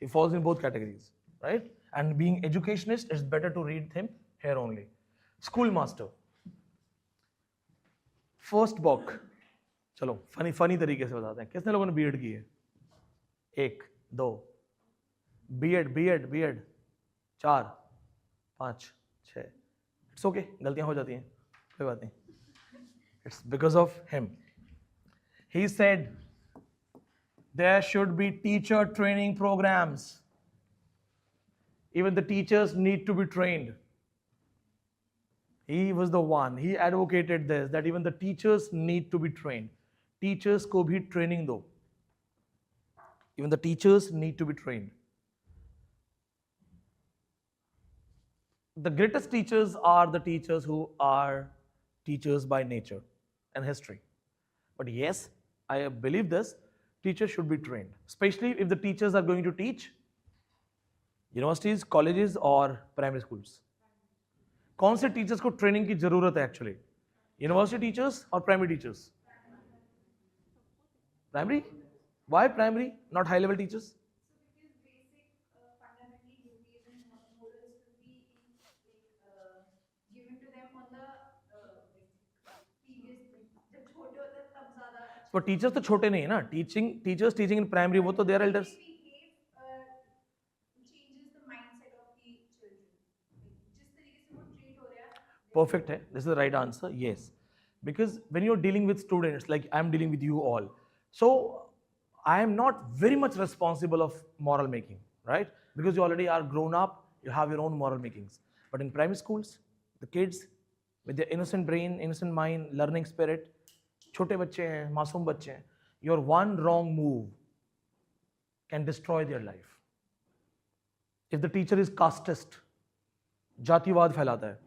He falls in both categories, right? And being educationist, it's better to read him here only. Schoolmaster. First book. चलो funny तरीके से बताते हैं. कितने लोगों ने BEd की है? 1 2 बीएड 4 5 6. इट्स ओके, गलतियां हो जाती हैं, कोई बात नहीं. It's because of him. He said there should be teacher training programs. Even the teachers need to be trained. He was the one. He advocated this, that even the teachers need to be trained. Teachers को भी training दो. Even the teachers need to be trained. The greatest teachers are the teachers who are teachers by nature and history. But yes, I believe this, teachers should be trained, especially if the teachers are going to teach universities, colleges or primary schools. कौन से teachers को training की जरूरत है actually? University teachers और primary teachers? Primary? Why primary, not high level teachers? So because basic fundamental duties and morals will be given to them on the previous, जब छोटे होते हैं तब ज़्यादा अच्छा. तो टीचर्स तो छोटे नहीं है ना. टीचर्स टीचिंग इन प्राइमरी, वो तो their elders. Changes the mindset of the children. जिस तरीके से वो treat हो रहा है. Perfect है. This is the right answer. Yes. Because when you're dealing with students, like I'm dealing with you all, so I am not very much responsible of moral making, right? Because you already are grown up, you have your own moral makings. But in primary schools, the kids with their innocent brain, innocent mind, learning spirit, छोटे बच्चे हैं, मासूम बच्चे हैं, your one wrong move can destroy their life. If the teacher is casteist, जातिवाद फैलाता है,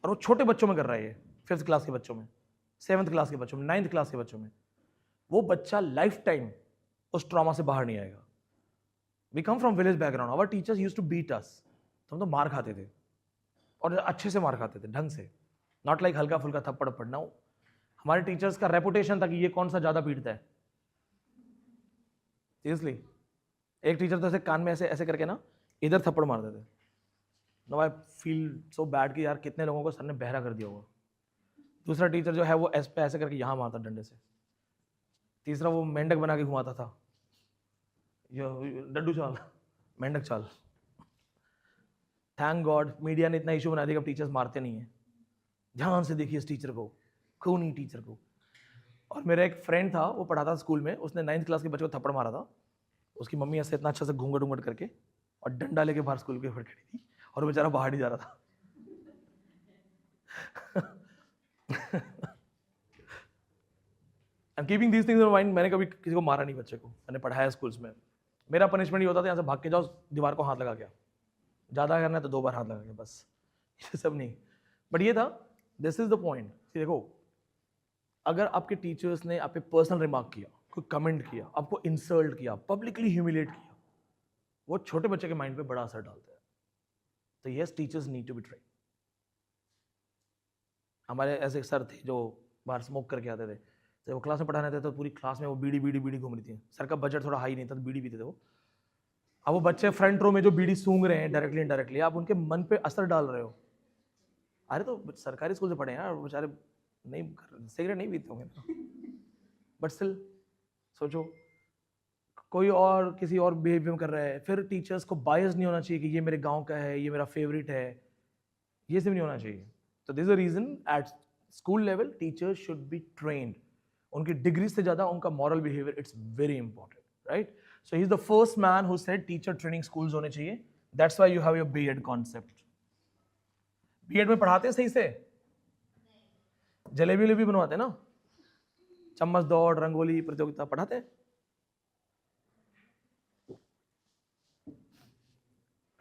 और वो छोटे बच्चों में कर रहा है, ये 5th क्लास के बच्चों में, 7th क्लास के बच्चों में, 9th क्लास के बच्चों में, वो बच्चा लाइफ टाइम उस ट्रॉमा से बाहर नहीं आएगा. We come from village background. Our teachers used to beat us. हम तो मार खाते थे, और अच्छे से मार खाते थे, ढंग से, नॉट लाइक हल्का फुल्का थप्पड़ पड़ना. हमारे टीचर्स का रेपुटेशन था कि ये कौन सा ज्यादा पीटता है. सीरियसली, एक टीचर तो ऐसे कान में ऐसे ऐसे करके ना इधर थप्पड़ मार देते. No I feel so bad कि यार कितने लोगों को सर ने बहरा कर दिया होगा. दूसरा टीचर जो है वो ऐसे करके यहाँ मारता डंडे से. तीसरा वो मेंढक बना के घुमाता था, डड्डू चाल, मेंढक चाल. थैंक गॉड मीडिया ने इतना इशू बना दिया कि अब टीचर्स मारते नहीं हैं. ध्यान से देखिए इस टीचर को, खूनी टीचर को. और मेरा एक फ्रेंड था, वो पढ़ाता था स्कूल में, उसने 9th क्लास के बच्चे को थप्पड़ मारा था. उसकी मम्मी ऐसे इतना अच्छा से घूंघट घूंघट करके और डंडा लेके बाहर स्कूल के ऊपर खड़ी थी, और वो बेचारा बाहर नहीं जा रहा था. I'm keeping these things in mind. मैंने कभी किसी को मारा नहीं बच्चे को, मैंने पढ़ाया स्कूल्स में. मेरा पनिशमेंट ये होता था, यहाँ से भाग के जाओ, दीवार को हाथ लगा के आओ. ज़्यादा करना है तो 2 बार हाथ लगा के, बस. ये सब नहीं. बट ये था, दिस इज द पॉइंट. देखो, अगर आपके टीचर्स ने आप पे पर्सनल रिमार्क किया, कोई कमेंट किया, आपको इंसल्ट किया, पब्लिकली ह्यूमिलेट किया, वो छोटे बच्चे के माइंड पे बड़ा असर डालता है. तो yes, teachers need to be train. हमारे ऐसे सर थे जो बाहर स्मोक करके आते थे, तो वो क्लास में पढ़ाने थे तो पूरी क्लास में वो बीड़ी घूम रही थी. सर का बजट थोड़ा हाई नहीं था तो बीड़ी पीते थे वो. अब वो बच्चे फ्रंट रो में जो बीड़ी सूंघ रहे हैं डायरेक्टली इनडायरेक्टली, आप उनके मन पे असर डाल रहे हो. अरे तो सरकारी स्कूल से पढ़े हैं यार, बेचारे नहीं, सिगरेट नहीं पीते होंगे, बट स्टिल सोचो कोई और किसी और बिहेवियर कर रहा है. फिर टीचर्स को बायस नहीं होना चाहिए कि ये मेरे गांव का है, ये मेरा फेवरेट है, ये सब नहीं होना चाहिए. तो this is the reason at school level teachers should be trained. उनकी डिग्री से ज्यादा उनका moral behaviour, it's very important, right? So he is the first man who said teacher training schools होने चाहिए. That's why you have your BEd concept. BEd में पढ़ाते हैं सही से, जलेबी वलेबी बनवाते हैं ना, चम्मच दौड़, रंगोली प्रतियोगिता पढ़ाते हैं.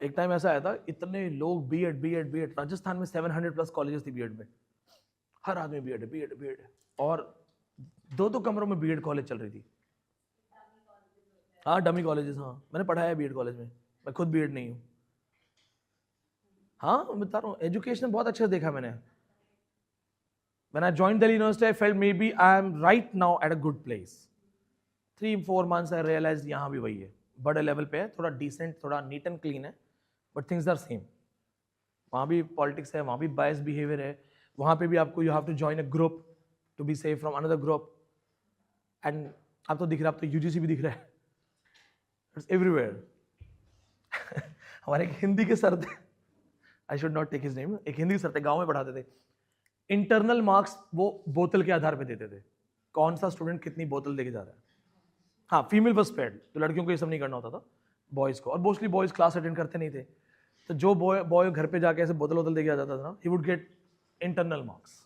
एक टाइम ऐसा आया था, इतने लोग बीएड, राजस्थान में 700+ कॉलेजेस थी बीएड में, हर आदमी बीएड, और 2 कमरों में बीएड कॉलेज चल रही थी. हाँ, डमी कॉलेजेस. हाँ, मैंने पढ़ाया है बीएड कॉलेज में, मैं खुद बीएड नहीं हूँ. हाँ, मैं बता रहा हूँ, एजुकेशन बहुत अच्छे से देखा मैंने. When I joined Delhi University, I felt maybe I am right now at a good place. 3-4 months I realized यहाँ भी वही है, बड़े लेवल पे है, थोड़ा डिसेंट, थोड़ा नीट एंड क्लीन है, बट थिंग्स आर सेम. वहाँ भी पॉलिटिक्स है, वहाँ भी बायस बिहेवियर है, वहाँ पे भी आपको you have to join a group to be safe from another group. And आप तो दिख रहा है, आप तो यूजीसी भी दिख रहा है, इट्स एवरीवेयर. हमारे एक हिंदी के सर थे, I should not take his name, एक हिंदी के सर थे, गाँव में पढ़ाते थे. इंटरनल मार्क्स वो बोतल के आधार पे देते थे, कौन सा स्टूडेंट कितनी बोतल लेके जा रहा है. हाँ, फीमेल वॉज स्पेयर्ड, तो लड़कियों को ये सब नहीं करना होता था, बॉयज़ को. और मोस्टली बॉयज़ क्लास अटेंड करते नहीं थे, तो जो बॉय घर पे जाके ऐसे बोतल वोतल लेके आ जाता था ना, he would get internal marks.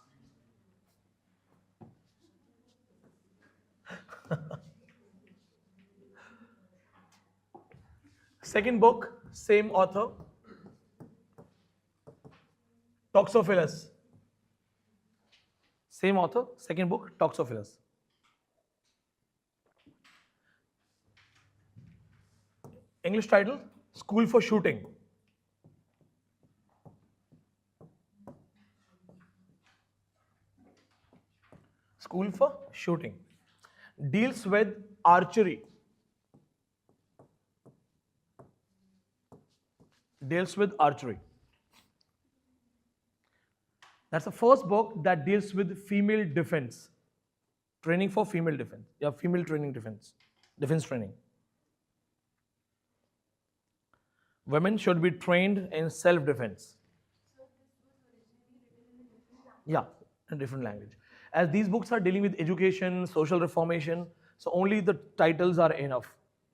Second book, same author, Toxophilus. Same author, second book, Toxophilus. English title, School for Shooting. School for Shooting. Deals with archery. Deals with archery. That's the first book that deals with female defense. Training for female defense. Yeah, female training defense. Defense training. Women should be trained in self-defense. Yeah, in different language. As these books are dealing with education, social reformation, so only the titles are enough.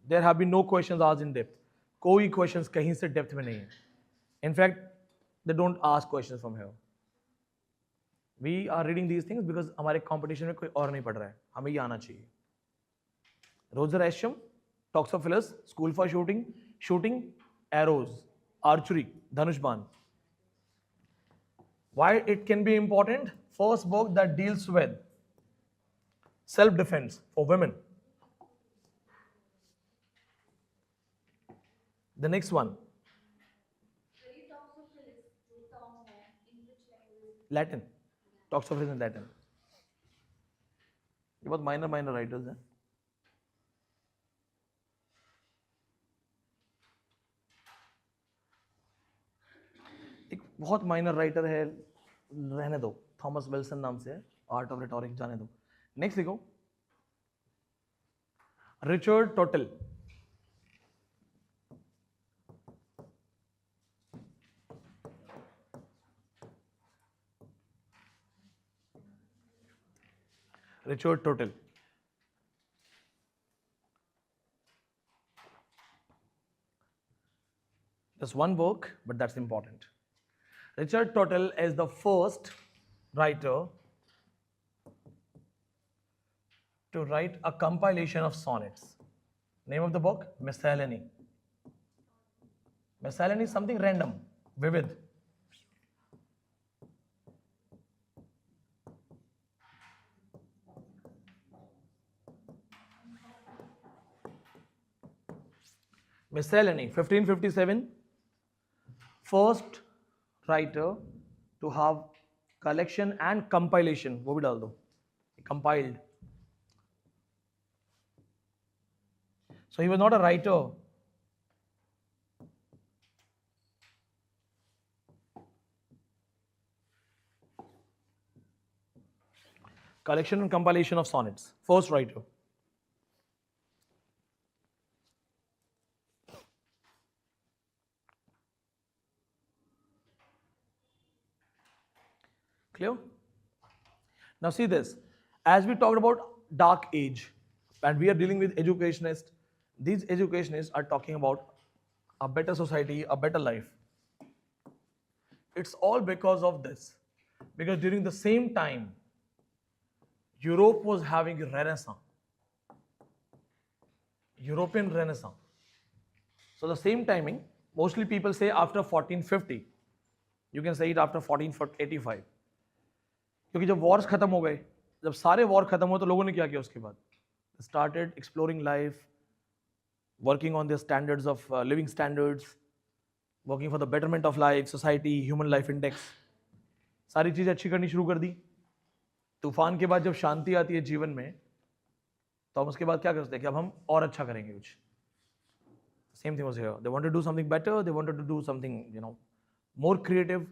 There have been no questions asked in depth. कोई questions कहीं से depth में नहीं है. In fact, they don't ask questions from here. We are reading these things because हमारे competition में कोई और नहीं पढ़ रहा है, हमें ये आना चाहिए. Roser Ascham, Toxophilus, School for Shooting, Shooting Arrows, Archery, Dhanushban. Why it can be important? First book that deals with self-defense for women. The next one, Latin. Toxophilus in Latin. ये बहुत minor writers हैं. एक बहुत minor writer है, रहने दो, Thomas Wilson नाम से है, आर्ट ऑफ रिटोरिक, जाने दो. नेक्स्ट देखो, Richard total. Richard Total. Just one book, but that's important. Richard Total is the first writer to write a compilation of sonnets. Name of the book, Miscellany. Miscellany is something random, vivid. Miscellany, 1557, first writer to have collection and compilation. वो भी डाल दो, compiled. So he was not a writer. Collection and compilation of sonnets. First writer. Clear? Now see this. As we talked about dark age, and we are dealing with educationists, these educationists are talking about a better society, a better life. It's all because of this. Because during the same time, Europe was having a renaissance. European Renaissance. So the same timing, mostly people say after 1450. You can say it after 1485. क्योंकि जब Wars खत्म हो गए, जब सारे war खत्म हुए, तो लोगों ने क्या किया उसके बाद? Started exploring life, working on their standards of living standards, working for the betterment of life, society, human life index. सारी चीज़ें अच्छी करनी शुरू कर दी. तूफान के बाद जब शांति आती है जीवन में, तो हम उसके बाद क्या करते हैं कि अब हम और अच्छा करेंगे कुछ. Same thing was here. They wanted to do something better. They wanted to do something, more creative.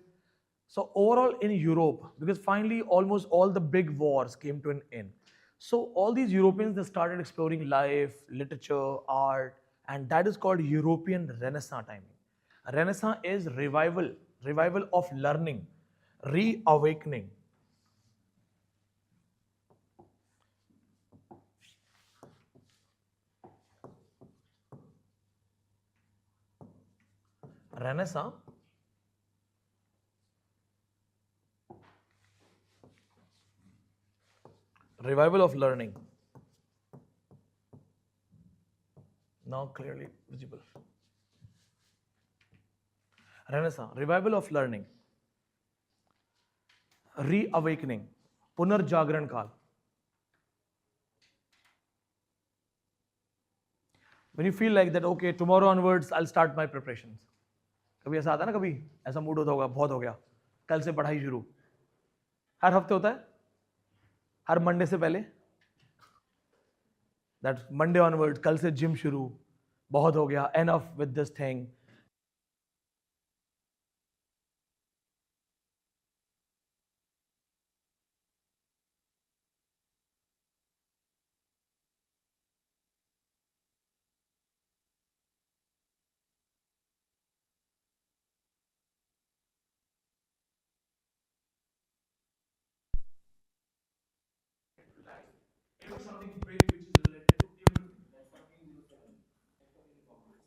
So overall in Europe, because finally almost all the big wars came to an end. So all these Europeans, they started exploring life, literature, art, and that is called European Renaissance timing. Renaissance is revival of learning, reawakening. Renaissance revival of learning. Now clearly visible. Renaissance, revival of learning, reawakening, पुनर्जागरण काल. When you feel like that, okay, tomorrow onwards I'll start my preparations. कभी ऐसा आता है ना, कभी ऐसा mood होता होगा, बहुत हो गया, कल से पढ़ाई शुरू. हर हफ्ते होता है, हर मंडे से पहले, दैट मंडे ऑनवर्ड, कल से जिम शुरू, बहुत हो गया, enough with this thing. Something big which is related to everything. Like 1407, like 14 complex.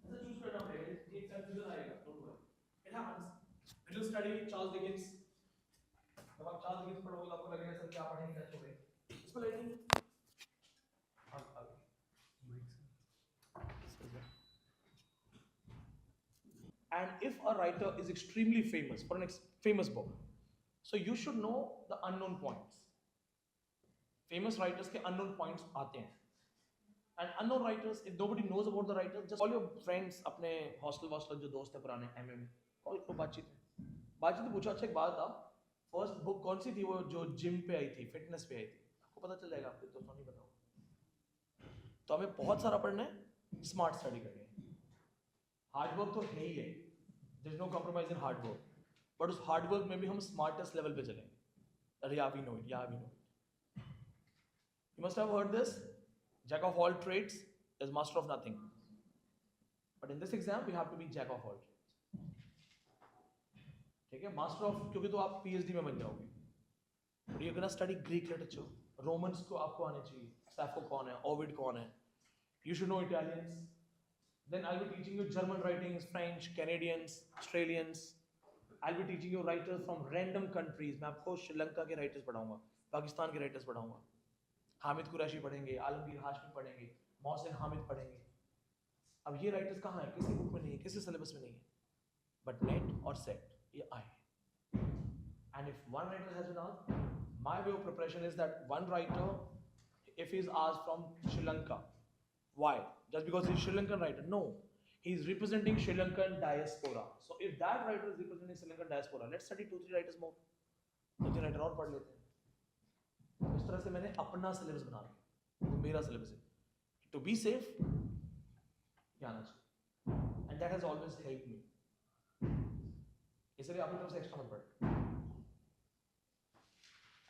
ऐसा choose करना पड़ेगा, एक confusion आएगा, don't worry. It happens. When you study Charles Dickens, जब आप Charles Dickens पढ़ोगे तो आपको लगेगा सर क्या पढ़ेंगे क्या छोड़ेंगे. इसको लेकिन and if a writer is extremely famous for an famous book, so you should know the unknown points. Famous writers के unknown points आते हैं. And unknown writers, if nobody knows about the writers, just call your friends, अपने hostel जो दोस्त है पुराने MM, और उसको बातचीत में पूछो, अच्छा एक बात था, फर्स्ट बुक कौन सी थी वो जो जिम पे आई थी, फिटनेस पे आई थी, आपको पता चल जाएगा, आपके दोस्तों नहीं बताओ. तो हमें बहुत सारा पढ़ना है, स्मार्ट स्टडी करनी है. हार्ड वर्क तो है ही है, there is no compromise in hard work, but उस हार्ड वर्क में भी हम स्मार्टेस्ट लेवल पे चलेंगे. अरे yeah we know it. You must have heard this, jack of all trades is master of nothing. But in this exam, we have to be jack of all trades. ठीक है, master of, क्योंकि तो आप PhD में बन जाओगे. But you're gonna study Greek literature. Romans को आपको आने चाहिए. Sappho कौन है, Ovid कौन है. You should know Italians. Then I'll be teaching you German writings, French, Canadians, Australians. I'll be teaching you writers from random countries. मैं आपको श्रीलंका के writers पढ़ाऊंगा, पाकिस्तान के writers पढ़ाऊंगा. हामिद कुरैशी पढ़ेंगे, आलमगीर हाशमी पढ़ेंगे, मोहसिन हामिद पढ़ेंगे. अब ये राइटर्स कहाँ हैं? किसी बुक में नहीं है, किसी सिलेबस में नहीं है, बट नेट और सेट ये आए. And if one writer has been asked, my way of preparation is that one writer, if he is asked from Sri Lanka, why? Just because he is Sri Lankan writer? No, he is representing Sri Lankan diaspora. So if that writer is representing Sri Lankan diaspora, let's study 2-3 writers more. 2-3 writer और पढ़ लेते हैं. इस तरह से मैंने अपना syllabus बना लिया, तो मेरा सिलेबस है टू बी सेफ, क्या आना चाहिए, and that has always help me. इसलिए अपनी तरफ से एक्स्ट्रा मत पढ़.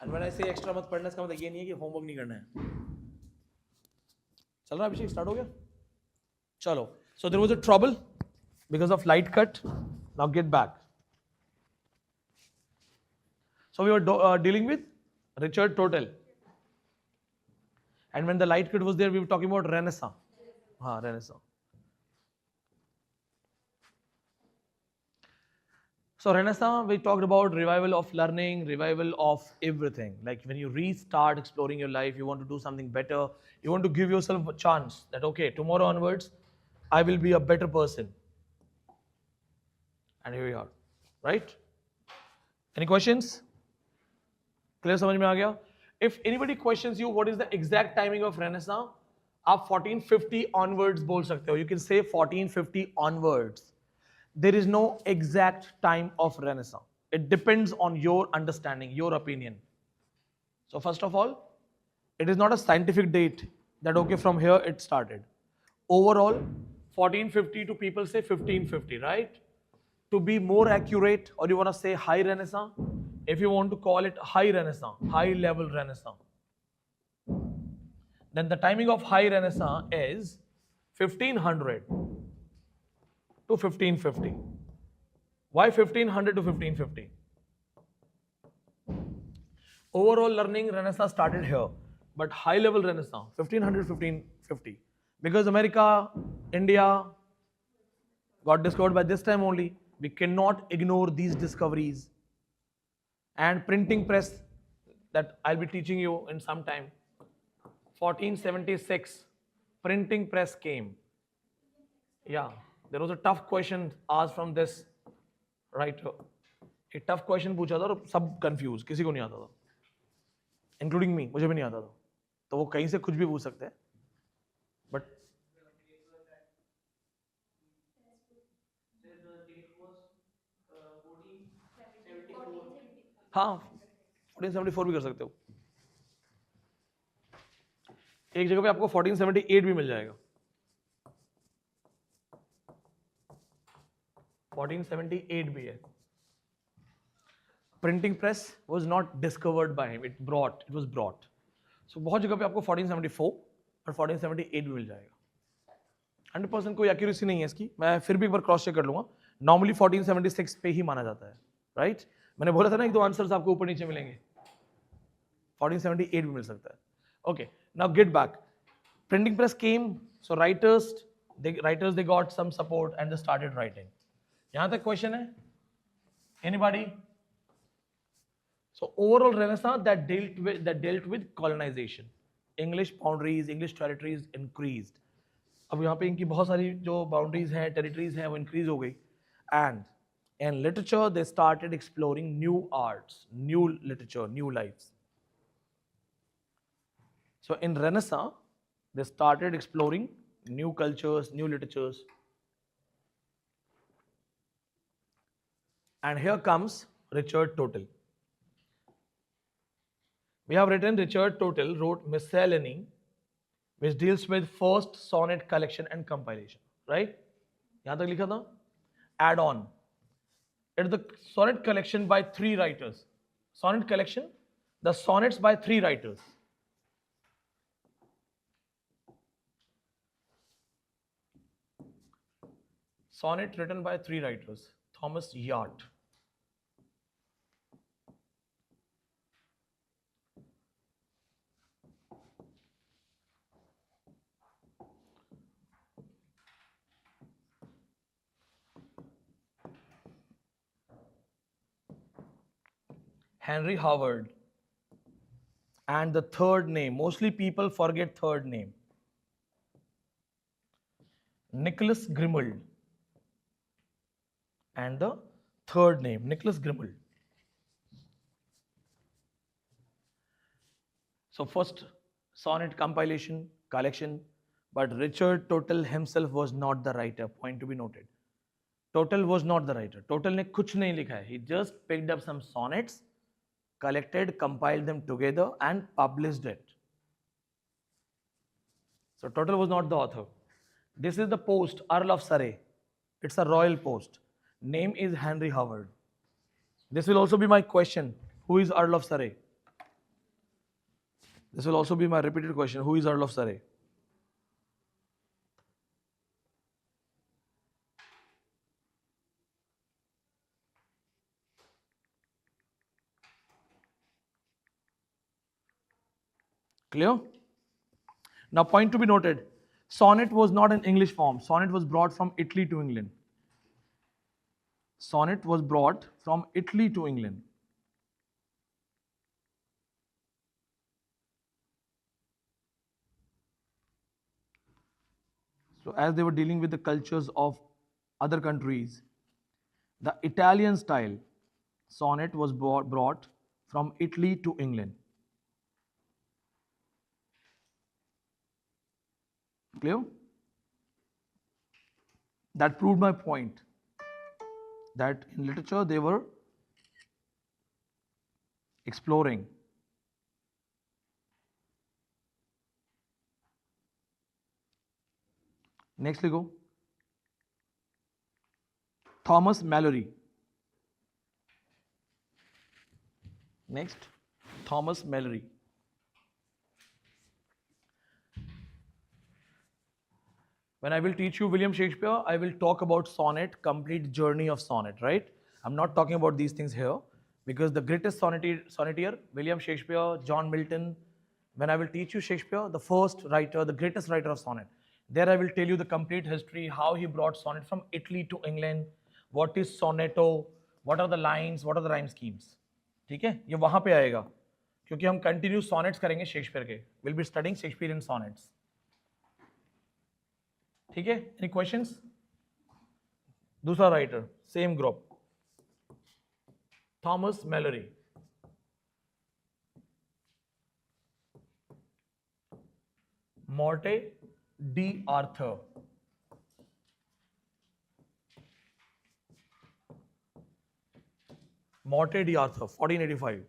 एंड व्हेन आई से एक्स्ट्रा मत पढ़ना, इसका मतलब ये नहीं है कि होमवर्क नहीं करना है. चल रहा अभिषेक, स्टार्ट हो गया, चलो. So there was a trouble because of light cut. Now get back. So we were dealing with Richard Totel. And when the light cut was there, we were talking about Renaissance. Renaissance. So Renaissance, we talked about revival of learning, revival of everything. Like when you restart exploring your life, you want to do something better, you want to give yourself a chance that, okay, tomorrow onwards, I will be a better person. And here we are, right? Any questions? Clear समझ में आ गया? If anybody questions you, what is the exact timing of Renaissance? आप 1450 onwards बोल सकते हो. You can say 1450 onwards. There is no exact time of Renaissance. It depends on your understanding, your opinion. So first of all, it is not a scientific date that okay from here it started. Overall, 1450 to people say 1550, right? To be more accurate, or you want to say high Renaissance, if you want to call it high Renaissance, high level Renaissance, then the timing of high Renaissance is 1500 to 1550. Why 1500 to 1550? Overall learning Renaissance started here, but high level Renaissance 1500 1550, because America, India got discovered by this time only. We cannot ignore these discoveries. And printing press, that I'll be teaching you in some time. 1476, printing press came. Yeah, there was a tough question asked from this writer. एक tough question पूछा था और सब confused, किसी को नहीं आता था, including me, मुझे भी नहीं आता था. तो वो कहीं से कुछ भी पूछ सकते हैं, but हाँ 1474 भी कर सकते हो. एक जगह पे आपको 1478 भी मिल जाएगा. 1478 भी है. Printing press was not discovered by him, it was brought. So बहुत जगह पे आपको 1474 और 1478 भी मिल जाएगा. 100% कोई एक्यूरेसी नहीं है इसकी, मैं फिर भी एक बार क्रॉस चेक कर लूंगा. नॉर्मली 1476 पे ही माना जाता है, राइट? मैंने बोला था ना एक दो आंसर्स आपको ऊपर नीचे मिलेंगे. 1478 भी मिल सकता है. Okay, now get back. Printing press came, so writers they got some support and they started writing. यहाँ तक क्वेश्चन है? Anybody? So overall Renaissance that dealt with colonization. English boundaries, English territories increased. अब यहाँ पे इनकी बहुत सारी जो boundaries हैं, territories हैं, वो increase हो गई. And in literature they started exploring new arts, new literature, new lives. So in Renaissance they started exploring new cultures, new literatures. And here comes Richard Total. We have written Richard Total wrote Miscellany, which deals with first sonnet collection and compilation, right? यहाँ तक लिखा था. Add on. It is the sonnet collection by 3 writers. Sonnet collection, the sonnets by 3 writers. Sonnet written by 3 writers. Thomas Yart. Henry Howard. And the third name, mostly people forget third name. Nicholas Grimald. And the third name, Nicholas Grimald. So first sonnet compilation, collection, but Richard Total himself was not the writer, point to be noted. Total was not the writer. Total ने कुछ नहीं लिखा है. He just picked up some sonnets, collected, compiled them together and published it. So Total was not the author. This is the post, Earl of Surrey. It's a royal post. Name is Henry Howard. This will also be my question. Who is Earl of Surrey? This will also be my repeated question. Who is Earl of Surrey? Clear? Now point to be noted. Sonnet was not an English form. Sonnet was brought from Italy to England. Sonnet was brought from Italy to England. So as they were dealing with the cultures of other countries, the Italian style sonnet was brought from Italy to England. Clear? That proved my point, that in literature they were exploring next लिखो Thomas Malory. Next Thomas Malory. When I will teach you William Shakespeare, I will talk about sonnet, complete journey of sonnet, right? I'm not talking about these things here because the greatest sonneteer, William Shakespeare, John Milton. When I will teach you Shakespeare, the first writer, the greatest writer of sonnet, there I will tell you the complete history, how he brought sonnet from Italy to England, what is sonetto, what are the lines, what are the rhyme schemes. ठीक है, ये वहां पे आएगा क्योंकि हम continue sonnets करेंगे Shakespeare के. Will be studying Shakespeare in sonnets. ठीक है, एनी क्वेश्चंस? दूसरा writer, same group, Thomas Malory. Morte d'Arthur. Morte d'Arthur 1485.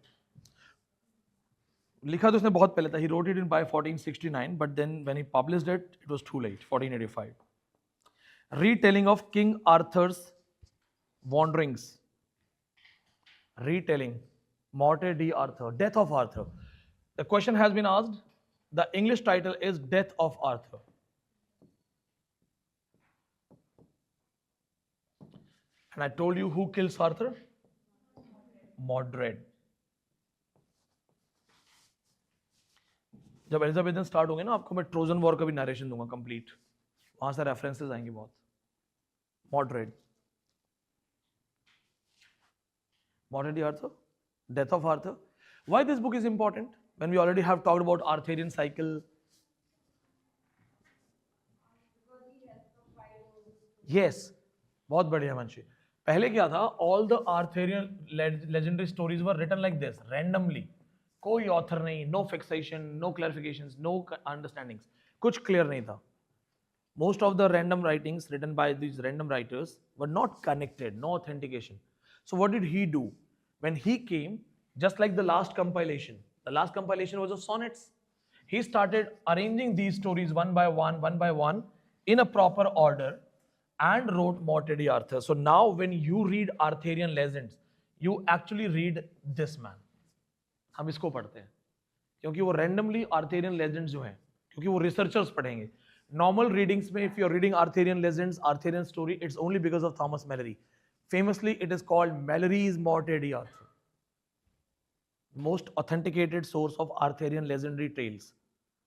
लिखा तो उसने बहुत पहले था. He wrote it in by 1469, but then when he published it, it was too late. 1485. Retelling of King Arthur's wanderings. Retelling. Morte d'Arthur. Death of Arthur. The question has been asked. The English title is Death of Arthur. And I told you who kills Arthur? Mordred. जब Elizabethan start होंगे ना, आपको मैं Trojan war का भी narration दूंगा complete. वहां से रेफरेंसेस आएंगे बहुत. Mordred. Mordred Arthur. Death of Arthur. Why this book is important when we already have talked about Arthurian cycle? Yes, बहुत बढ़िया मंशी. पहले क्या था, all the Arthurian legendary stories were written like this, randomly. कोई author नहीं, no fixation, no clarifications, no understandings, कुछ clear नहीं था. Most of the random writings written by these random writers were not connected, no authentication. So what did he do? When he came, just like the last compilation was of sonnets. He started arranging these stories one by one, in a proper order and wrote Morte d'Arthur. So now when you read Arthurian legends, you actually read this man. हम इसको पढ़ते हैं क्योंकि वो randomly Arthurian legends जो हैं, क्योंकि वो रिसर्चर्स पढ़ेंगे. नॉर्मल रीडिंग्स में if you are reading Arthurian legends, Arthurian story, it's only because of Thomas Malory. Famously it is called Malory's Morte d'Arthur, most authenticated source of Arthurian legendary tales.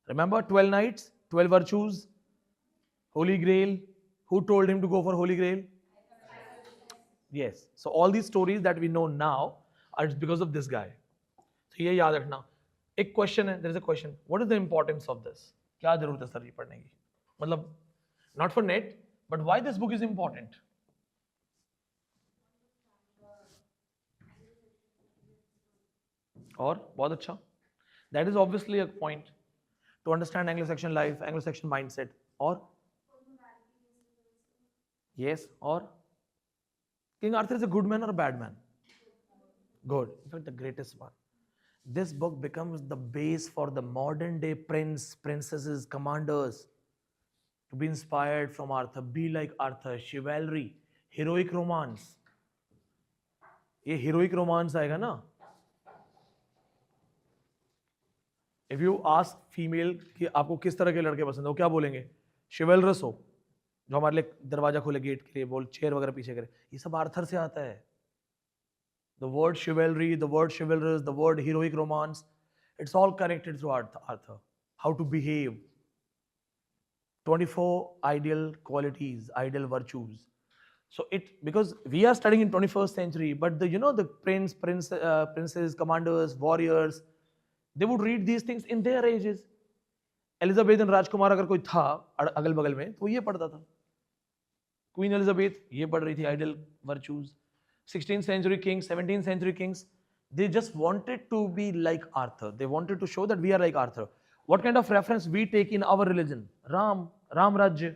Remember 12 nights, 12 virtues, Holy Grail. Who told him to go for Holy Grail? Yes. So all these stories that we know now are because of this guy. तो ये याद रखना. एक question है, there is a question, what is the importance of this? क्या जरूरत है sir ये पढ़ने की? मतलब not for net, but why this book is important? और बहुत अच्छा, that is obviously a point to understand Anglo Saxon life, Anglo Saxon mindset. और यस, और King Arthur is a good man और bad man? Good. In fact, the greatest one. This book becomes the base for the modern day princesses, commanders to be inspired from Arthur, be like Arthur, chivalry, heroic romance. ये heroic romance आएगा ना? If you ask female कि आपको किस तरह के लड़के पसंद है, वो क्या बोलेंगे? Chivalrous हो, जो हमारे लिए दरवाजा खोले गेट के लिए, बोल चेयर वगैरह पीछे करे. ये सब आर्थर से आता है. The word chivalry, the word chivalrous, the word heroic romance, it's all connected through Arthur. How to behave. 24 ideal qualities, ideal virtues. So because we are studying in 21st century, but the princes, commanders, warriors, they would read these things in their ages. Elizabethan राजकुमार अगर कोई था अगल बगल में, तो ये पढ़ता था. क्वीन एलिजाबेथ ये पढ़ रही थी, ideal virtues. 16th century kings, 17th century kings, they just wanted to be like Arthur. They wanted to show that we are like Arthur. What kind of reference we take in our religion? Ram Rajya.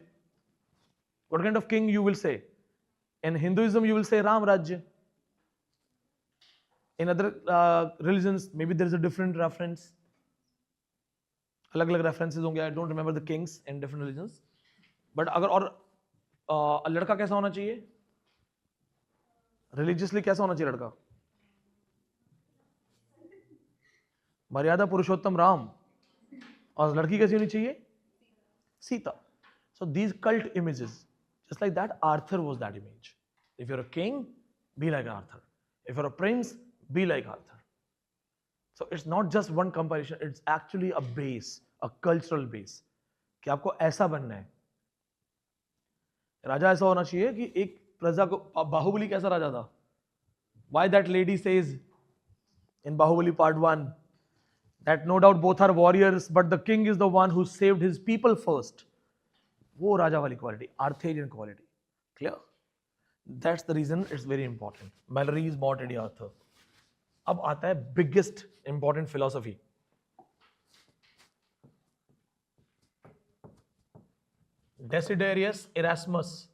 What kind of king you will say? In Hinduism you will say Ram Rajya. In other religions maybe there is a different reference. अलग अलग references होंगे. I don't remember the kings in different religions. But अगर लड़का कैसा होना चाहिए? Religiously कैसा होना चाहिए लड़का? मर्यादा पुरुषोत्तम राम. और लड़की कैसी होनी चाहिए? Sita. So these cult images, just like that, Arthur was that image. If you're a king, be like Arthur. If you're a prince, be like Arthur. So it's not just one comparison, it's actually a base, a cultural base. कि आपको ऐसा बनना है. राजा ऐसा होना चाहिए कि एक प्रजा को. बाहुबली कैसा राजा था? Why that lady says in Bahubali Part 1 that no doubt both are warriors, but the king is the one who saved his people first. वो राजा वाली quality, Arthurian quality. Clear? That's the reason it's very important. Malory is Morte d'Arthur. अब आता है biggest important philosophy. Desiderius Erasmus,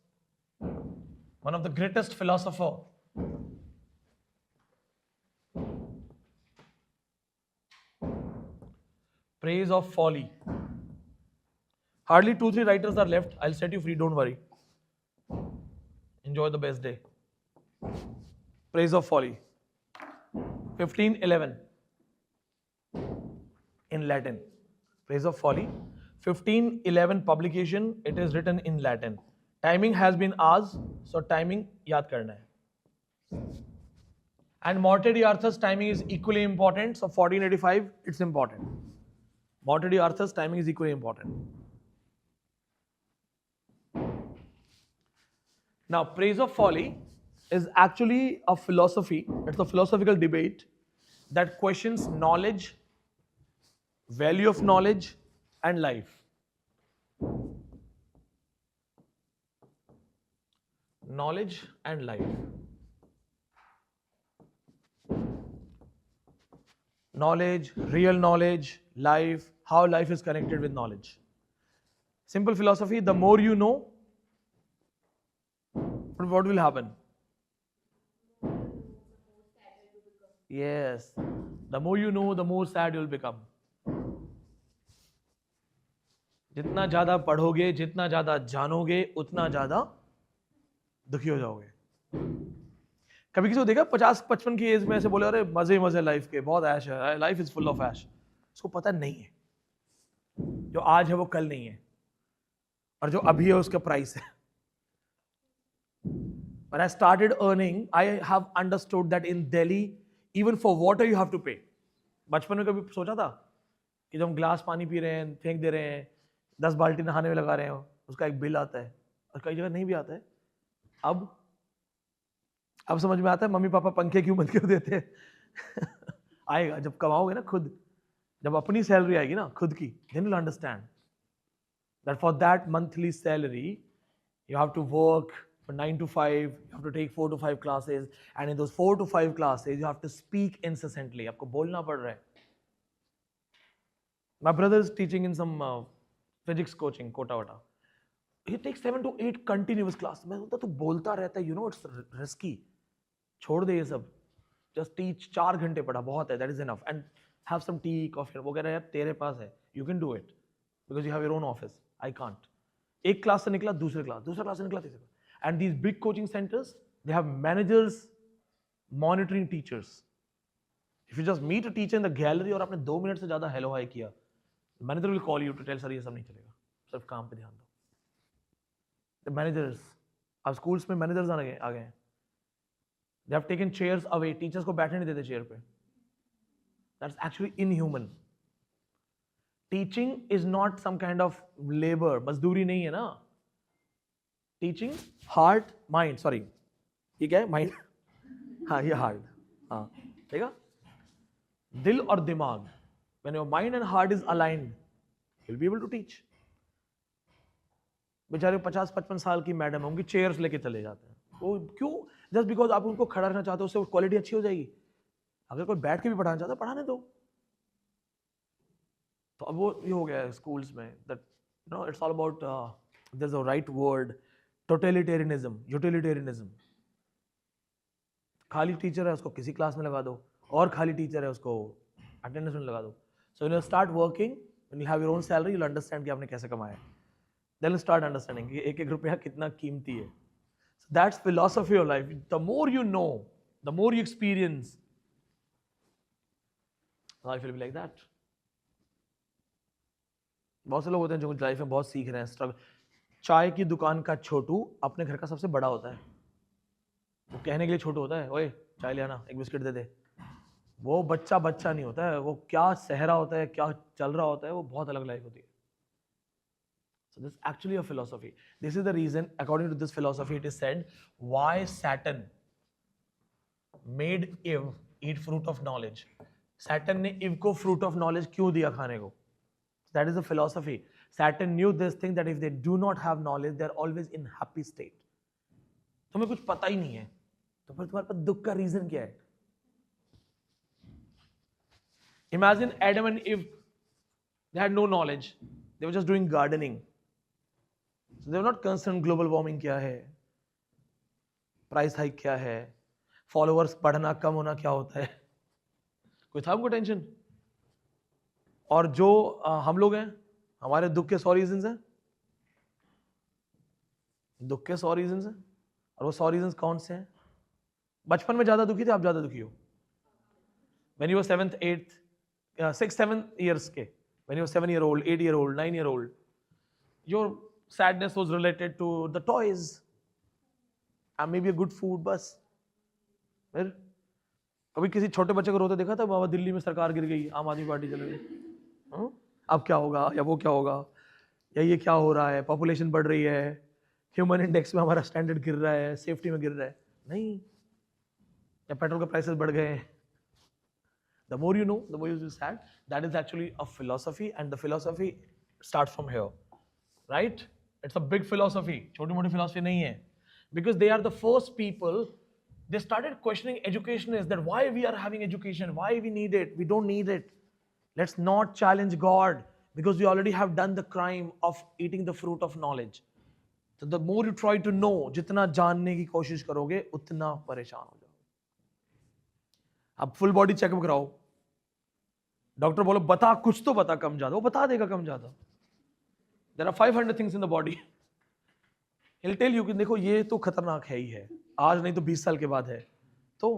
one of the greatest philosopher. Praise of folly. Hardly 2-3 writers are left. I'll set you free, don't worry. Enjoy the best day. Praise of folly. 1511 in Latin. Praise of folly. 1511 publication. It is written in Latin. Timing has been ours, so timing याद करना है. And Morte d'Arthur's timing is equally important. So 1485, it's important. Morte d'Arthur's timing is equally important. Now, praise of folly is actually a philosophy. It's a philosophical debate that questions knowledge, value of knowledge, and life. Knowledge and life. Knowledge, real knowledge, life, how life is connected with knowledge. Simple philosophy, the more you know, what will happen? Yes, the more you know, the more sad you'll become. जितना ज्यादा पढ़ोगे, जितना ज्यादा जानोगे, उतना ज्यादा दुखी हो जाओगे. कभी किसी को देखा 50-55 की एज में ऐसे बोले, अरे मजे ही मजे लाइफ के, बहुत ऐश है, लाइफ इज फुल ऑफ ऐश. उसको पता नहीं है जो आज है वो कल नहीं है, और जो अभी है उसका प्राइस है. When I started earning, I have understood that in Delhi, even for water you have to pay. बचपन में कभी सोचा था कि जब हम ग्लास पानी पी रहे हैं, फेंक दे रहे हैं, 10 बाल्टी नहाने में लगा रहे हो, उसका एक बिल आता है, और कई जगह नहीं भी आता है. अब समझ में आता है मम्मी पापा पंखे क्यों बंद कर देते हैं. आएगा जब कमाओगे ना खुद, जब अपनी सैलरी आएगी ना खुद की, then you'll understand that for that monthly salary you have to work for 9 to 5, you have to take 4 to 5 classes, and in those 4 to 5 classes you have to speak incessantly. आपको बोलना पड़ रहा है. My brother is teaching in some physics coaching, Kota Vata. He takes 7 to 8 continuous class. मैं बोलता तू बोलता रहता है, you know it's risky. छोड़ दे ये सब. Just teach. 4 घंटे पढ़ा बहुत है, that is enough. And have some tea, coffee. वो कह रहा है यार तेरे पास है, you can do it because you have your own office. I can't. एक क्लास से निकला दूसरे क्लास से निकला तीसरे class. And these big coaching centers, they have managers monitoring teachers. If you just meet a teacher in the gallery और आपने 2 minute से ज़्यादा hello hi किया, the manager will call you to tell sir ये सब नहीं चलेगा, सिर्फ काम पे ध्यान दो. The managers, अब schools में managers आ गए हैं. They have taken chairs away. Teachers को बैठने नहीं देते चेयर पे. That's actually inhuman. Teaching is not some kind of labor. मजदूरी नहीं है ना. Teaching, heart, mind. Sorry, ये क्या है? Mind. हाँ ये heart. हाँ ठीक है. दिल और दिमाग. When your mind and heart is aligned, you'll be able to teach. बेचारे 50-55 साल की मैडम है, उनकी चेयर्स लेके चले जाते हैं. वो क्यों? जस्ट बिकॉज आप उनको खड़ा रहना चाहते हो, उससे क्वालिटी अच्छी हो जाएगी. अगर कोई बैठ के भी पढ़ाना चाहता है, पढ़ाने दो. तो अब वो ये हो गया है स्कूल्स में, that you know it's all about their is a right word, totalitarianism, utilitarianism. खाली टीचर है उसको किसी क्लास में लगा दो, और खाली टीचर है उसको अटेंडेंस में लगा दो. So when you start working, when you have your own salary, you will understand कि आपने कैसे कमाया. They'll start understanding कि एक एक रुपया कितना कीमती है. So that's philosophy of life. The more you know, the more you experience, life will be like that. बहुत से लोग होते हैं जो लाइफ में बहुत सीख रहे हैं. स्ट्रगल. चाय की दुकान का छोटू अपने घर का सबसे बड़ा होता है. वो कहने के लिए छोटू होता है, ओए चाय ले आना, एक बिस्किट दे दे. वो बच्चा बच्चा नहीं होता है, वो क्या सहरा होता है, क्या चल रहा होता है, वो बहुत अलग लाइफ होती है. So this is actually a philosophy. This is the reason, according to this philosophy, it is said why Saturn made Eve eat fruit of knowledge. Saturn ने Eve को fruit of knowledge क्यों दिया खाने को? That is the philosophy. Saturn knew this thing that if they do not have knowledge, they are always in happy state. तुम्हें कुछ पता ही नहीं है, तो फिर तुम्हारे पास दुख का रीजन क्या है? Imagine Adam and Eve, they had no knowledge. They were just doing gardening. So they were not concerned global warming क्या है, price hike क्या है, followers बढ़ना कम होना क्या होता है. कोई था हमको टेंशन? और जो हम लोग हैं, हमारे दुख के 100 रीजंस हैं. दुख के 100 रीजंस हैं. और वो 100 रीजंस कौन से हैं? बचपन में ज्यादा दुखी थे, आप ज्यादा दुखी हो. When you were 7th, 8th, 6th, 7th years के, when you were 7-year-old, 8-year-old, 9-year-old, your sadness was related to the toys and maybe a good food. बस. फिर कभी किसी छोटे बच्चे को रोते देखा था? बाबा दिल्ली में सरकार गिर गई, आम आदमी पार्टी चल गई, अब क्या होगा, या वो क्या होगा, या ये क्या हो रहा है, पॉपुलेशन बढ़ रही है, ह्यूमन इंडेक्स में हमारा स्टैंडर्ड गिर रहा है, सेफ्टी में गिर रहा है. नहीं. या पेट्रोल के प्राइसेस बढ़ गए हैं. The more you know, the more you feel sad. That is actually a philosophy, and the philosophy starts from here, right? It's a big philosophy. छोटी मोटी philosophy नहीं है. Because they are the first people. They started questioning education is that why we are having education, why we need it, we don't need it. Let's not challenge God because we already have done the crime of eating the fruit of knowledge. So the more you try to know, जितना जानने की कोशिश करोगे, उतना परेशान हो जाओगे. अब फुल बॉडी चेकअप कराओ. डॉक्टर बोलो बता, कुछ तो बता कम ज्यादा, वो बता देगा कम ज्यादा. There are 500 things in the body. he'll tell you कि देखो ये तो खतरनाक है ही है, आज नहीं तो 20 साल के बाद है. तो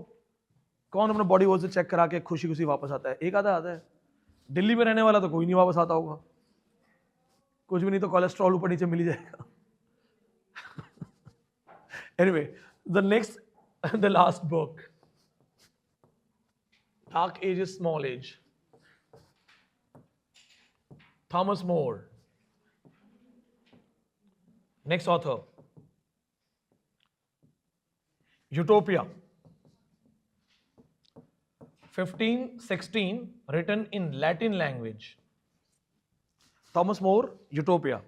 कौन अपना बॉडी वॉल से चेक करा के खुशी खुशी वापस आता है? एक आधा आता है. दिल्ली में रहने वाला तो कोई नहीं वापस आता होगा. कुछ भी नहीं तो कोलेस्ट्रॉल ऊपर नीचे मिल ही जाएगा. Anyway, the next, the last book, Dark Ages, Small Age. Thomas More. Next author. Utopia. 1516, written in Latin language. Thomas More, Utopia.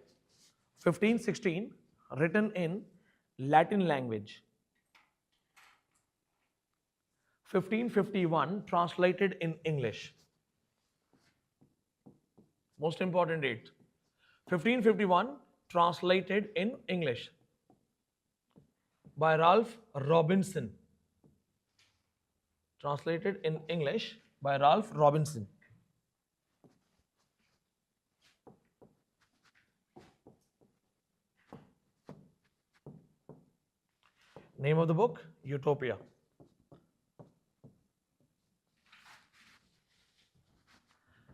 1516, written in Latin language. 1551, translated in English. Most important date. 1551, translated in English by Ralph Robinson. Translated in English by Ralph Robinson. Name of the book, Utopia.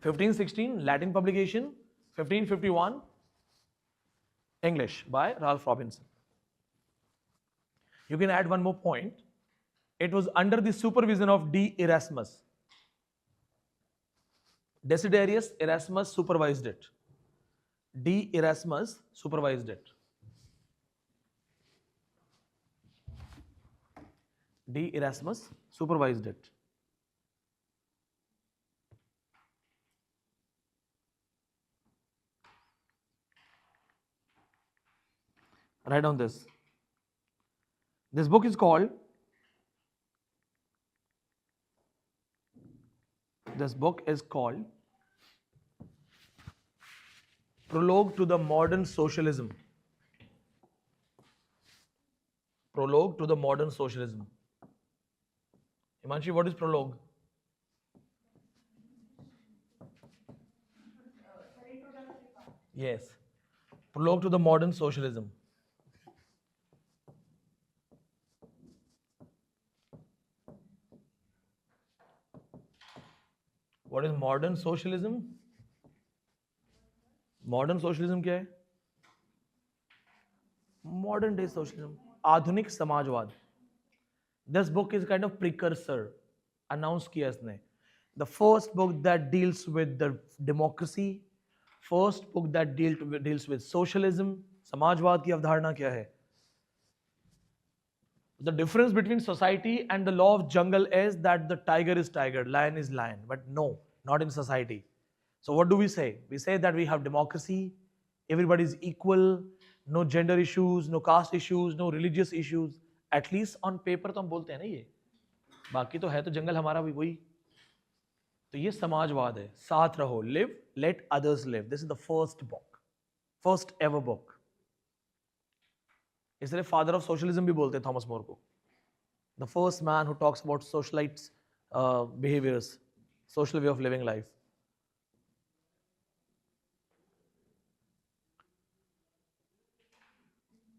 1516, Latin publication. 1551, English by Ralph Robinson. You can add one more point. It was under the supervision of D. Erasmus. Desiderius Erasmus supervised it. D. Erasmus supervised it. D. Erasmus supervised it. Write down this. This book is called Prologue to the Modern Socialism. Prologue to the Modern Socialism. Himanshi, what is prologue? Yes. Prologue to the modern socialism. What is modern socialism? Modern socialism क्या है? Modern day socialism. आधुनिक समाजवाद. This book is kind of precursor. Announced किया इसने. The first book that deals with the democracy. First book that deals with socialism. समाजवाद की अवधारणा क्या है? The difference between society and the law of jungle is that the tiger is tiger, lion is lion. But no, not in society. So what do we say? We say that we have democracy, everybody is equal, no gender issues, no caste issues, no religious issues. At least on paper तो हम बोलते हैं ना ये. बाकी तो है तो जंगल हमारा भी वही. तो ये समाजवाद है. साथ रहो, live, let others live. This is the first book, first ever book. इसलिए फादर ऑफ सोशलिज्म भी बोलते हैं थॉमस मोर को. The first man who talks about socialites behaviours, social way of living life.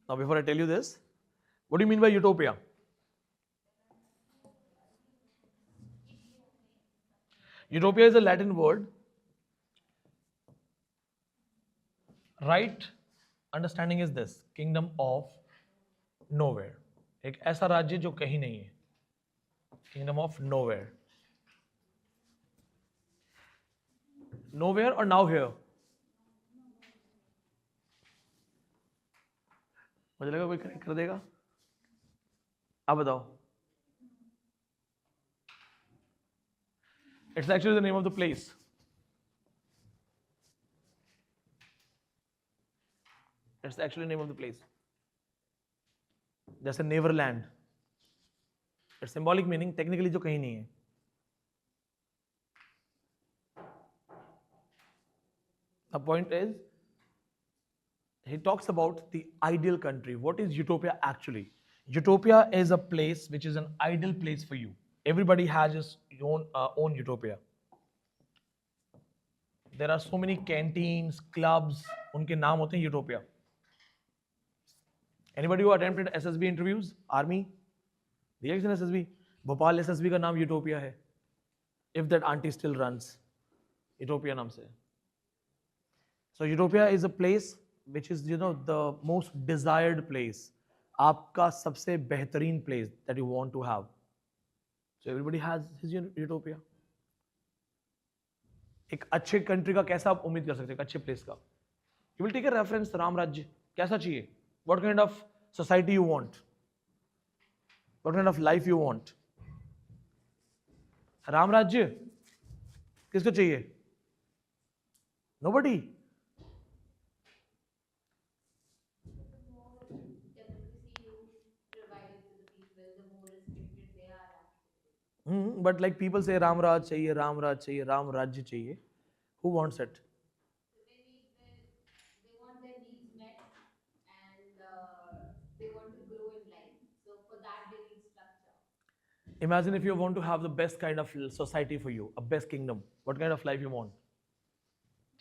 Now before I tell you this, what do you mean by utopia? Utopia is a Latin word. Right understanding is this: kingdom of nowhere. एक ऐसा राज्य जो कहीं नहीं है. Kingdom of nowhere. Nowhere or now here? मुझे लगा कोई कनेक्ट कर देगा. आप बताओ. It's actually the name of the place. It's actually the name of the place. जैसे Neverland. It's symbolic meaning, technically जो कहीं नहीं है. The point is, he talks about the ideal country. What is utopia actually? Utopia is a place which is an ideal place for you. Everybody has his own utopia. There are so many canteens, clubs, उनके नाम होते हैं utopia. Anybody who attempted SSB interviews? Army? दिया किसी ने SSB? Bhopal SSB का नाम utopia है. If that auntie still runs, utopia नाम से. So utopia is a place which is, you know, the most desired place. आपका सबसे बेहतरीन place that you want to have. So everybody has his utopia. एक अच्छे country का कैसा आप उम्मीद कर सकते हैं? अच्छे प्लेस का. You will take a reference Ram राज्य. कैसा चाहिए? What kind of society you want? What kind of life you want? Ram राज्य किसको चाहिए? Nobody. But like people say Ram राज चाहिए, राम राज चाहिए, राम राज्य चाहिए. Who wants it? They want their needs met and they want to grow in life. So for that they need structure. Imagine if you want to have the best kind of society for you, a best kingdom. What kind of life you want?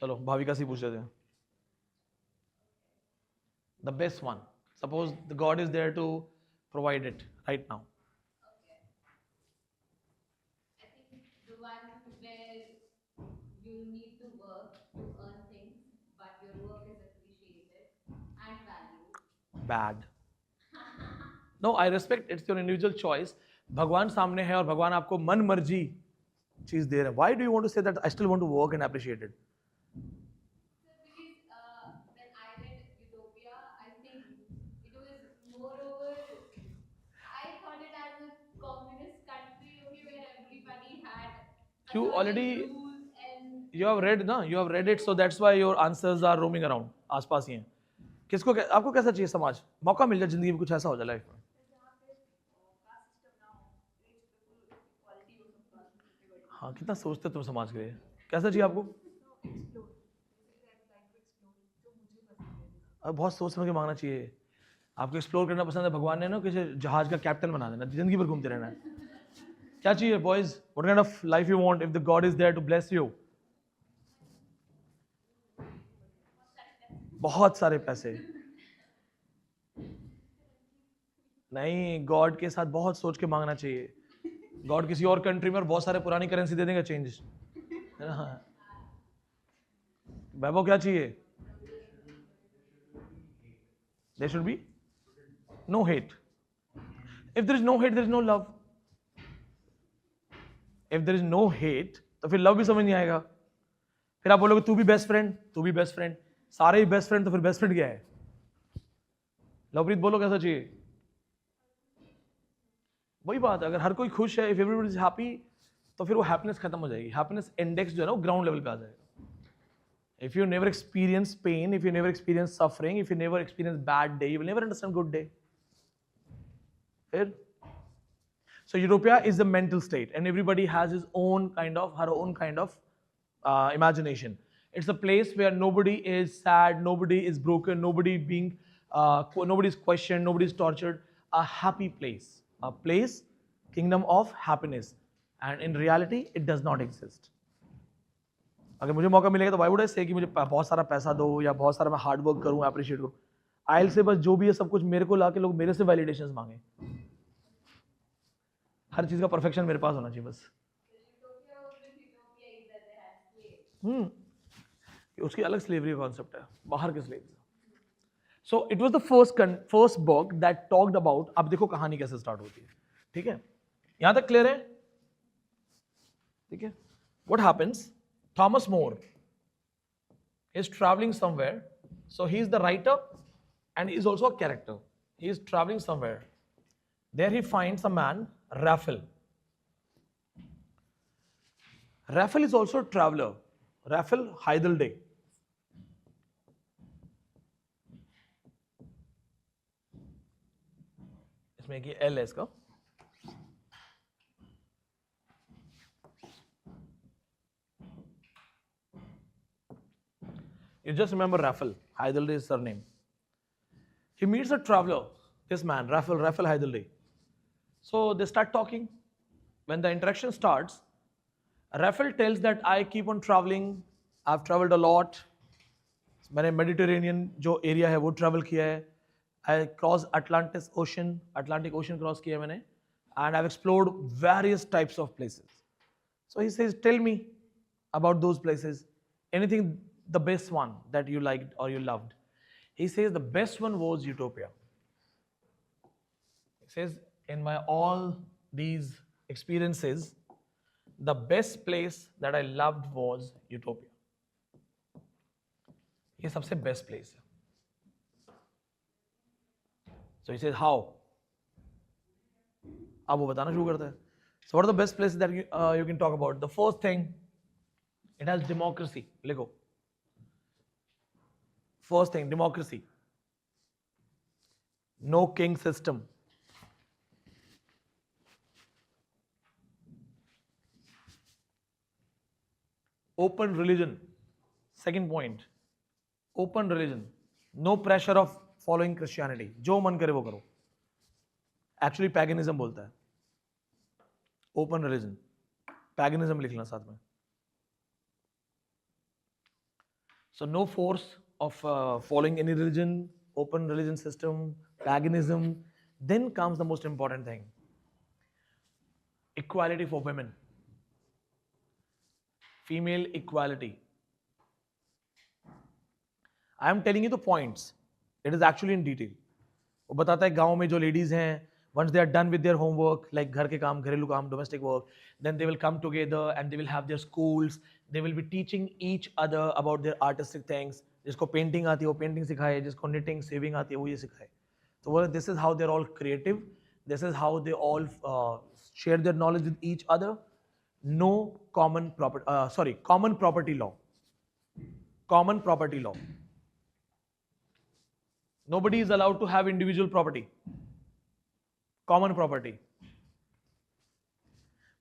चलो भाविका से पूछ लेते हैं. The best one. Suppose the God is there to provide it right now. Okay. I think the one where you need to work to earn things, but your work is appreciated and valued. Bad. No, I respect it's your individual choice. भगवान सामने है और भगवान आपको मन मर्जी चीज दे रहे हैं. Why do you want to say that I still want to work and appreciate it? Because when I read Utopia, I think it was moreover, I thought it as a communist country, okay, where everybody had a You certain already- rules and You have read ना? You have read it, so that's why your answers are roaming around. आसपास ही हैं. किसको आपको कैसा चाहिए समाज? मौका मिल जाए जिंदगी में कुछ ऐसा हो जाए लाइफ में. हाँ, कितना सोचते हो तुम समाज के लिए? कैसा चाहिए आपको? अब बहुत सोच समझ के मांगना चाहिए. आपको एक्सप्लोर करना पसंद है. भगवान ने ना किसी जहाज का कैप्टन बना देना, जिंदगी भर घूमते रहना है. क्या चाहिए boys? What kind of life you want if the God is there to bless you? बहुत सारे पैसे। नहीं, गॉड के साथ बहुत सोच के मांगना चाहिए। गॉड किसी और कंट्री में और बहुत सारे पुरानी करेंसी दे देगा चेंज, है ना? वैभव क्या चाहिए? There should be no hate. If there is no hate, there is no love. If there is no hate, तो फिर लव भी समझ नहीं आएगा। फिर आप बोलोगे तू भी बेस्ट फ्रेंड, तू भी बेस्ट फ्रेंड, सारे ही बेस्ट फ्रेंड, तो फिर बेस्ट फ्रेंड क्या है? लवप्रीत बोलो कैसा चाहिए? वही बात, अगर हर कोई खुश है, इफ एवरीबॉडी इज हैप्पी, तो फिर वो हैप्पीनेस खत्म हो जाएगी। हैप्पीनेस इंडेक्स जो है ना वो ग्राउंड लेवल पे आ जाएगा। If you never experience pain, if you never experience suffering, if you never experience bad day, you will never understand good day. Fair? So utopia is the mental state, and everybody has his own kind of, her own kind of imagination. It's a place where nobody is sad, nobody is broken, nobody is questioned, nobody is tortured. A happy place, kingdom of happiness, and in reality, it does not exist. अगर मुझे मौका मिलेगा तो why would I से कि मुझे बहुत सारा पैसा दो या बहुत सारा मैं हार्ड वर्क करूं, अप्रिशिएट करूं। आयल से बस जो भी है सब कुछ मेरे को लाके लोग मेरे से वैलिडेशंस मांगे। हर चीज का परफेक्शन मेरे पास होना चाहिए बस। उसकी अलग स्लेवरी कॉन्सेप्ट है, बाहर के slave. So it was the first book that talked about. अब देखो कहानी कैसे स्टार्ट होती है, ठीक है? यहां तक क्लियर है? ठीक है। What happens? Thomas More is traveling somewhere, so he is the writer and he is also a character. He is traveling somewhere. There he finds a man, Raphael. Raphael is also a traveler. Raphael Heidelday. इसमें एक L है इसका। You just remember Raphael Heidelday is surname. He meets a traveler, this man, Raphael Heidelday. So they start talking. When the interaction starts, Raphael tells that I keep on traveling. I've traveled a lot. मैंने Mediterranean जो area है वो travel किया है। I crossed Atlantic Ocean cross किया है मैंने, and I've explored various types of places. So he says, tell me about those places. Anything, the best one that you liked or you loved. He says the best one was Utopia. He says, in my all these experiences, the best place that I loved was Utopia. ये सबसे best place है. So he says, how? अब वो बताना शुरू करता है. So what are the best places that you can talk about? The first thing, it has democracy. लिखो. First thing, democracy. No king system. Open religion. Second point, open religion. No pressure of following Christianity. जो मन करे वो करो. Actually paganism बोलता है. Open religion. Paganism लिखना साथ में. So no force of following any religion, open religion system, paganism. Then comes the most important thing, equality for women, female equality. I am telling you the points. It is actually in detail. वो बताता है गांव में जो ladies हैं, once they are done with their homework, like घर के काम, घरेलू काम, domestic work, then they will come together and they will have their schools. They will be teaching each other about their artistic things. जिसको painting आती है वो painting सिखाए, जिसको knitting, sewing आती है वो ये सिखाए. तो बोले this is how they're all creative. This is how they all share their knowledge with each other. No common property law. Common property law. Nobody is allowed to have individual property. Common property.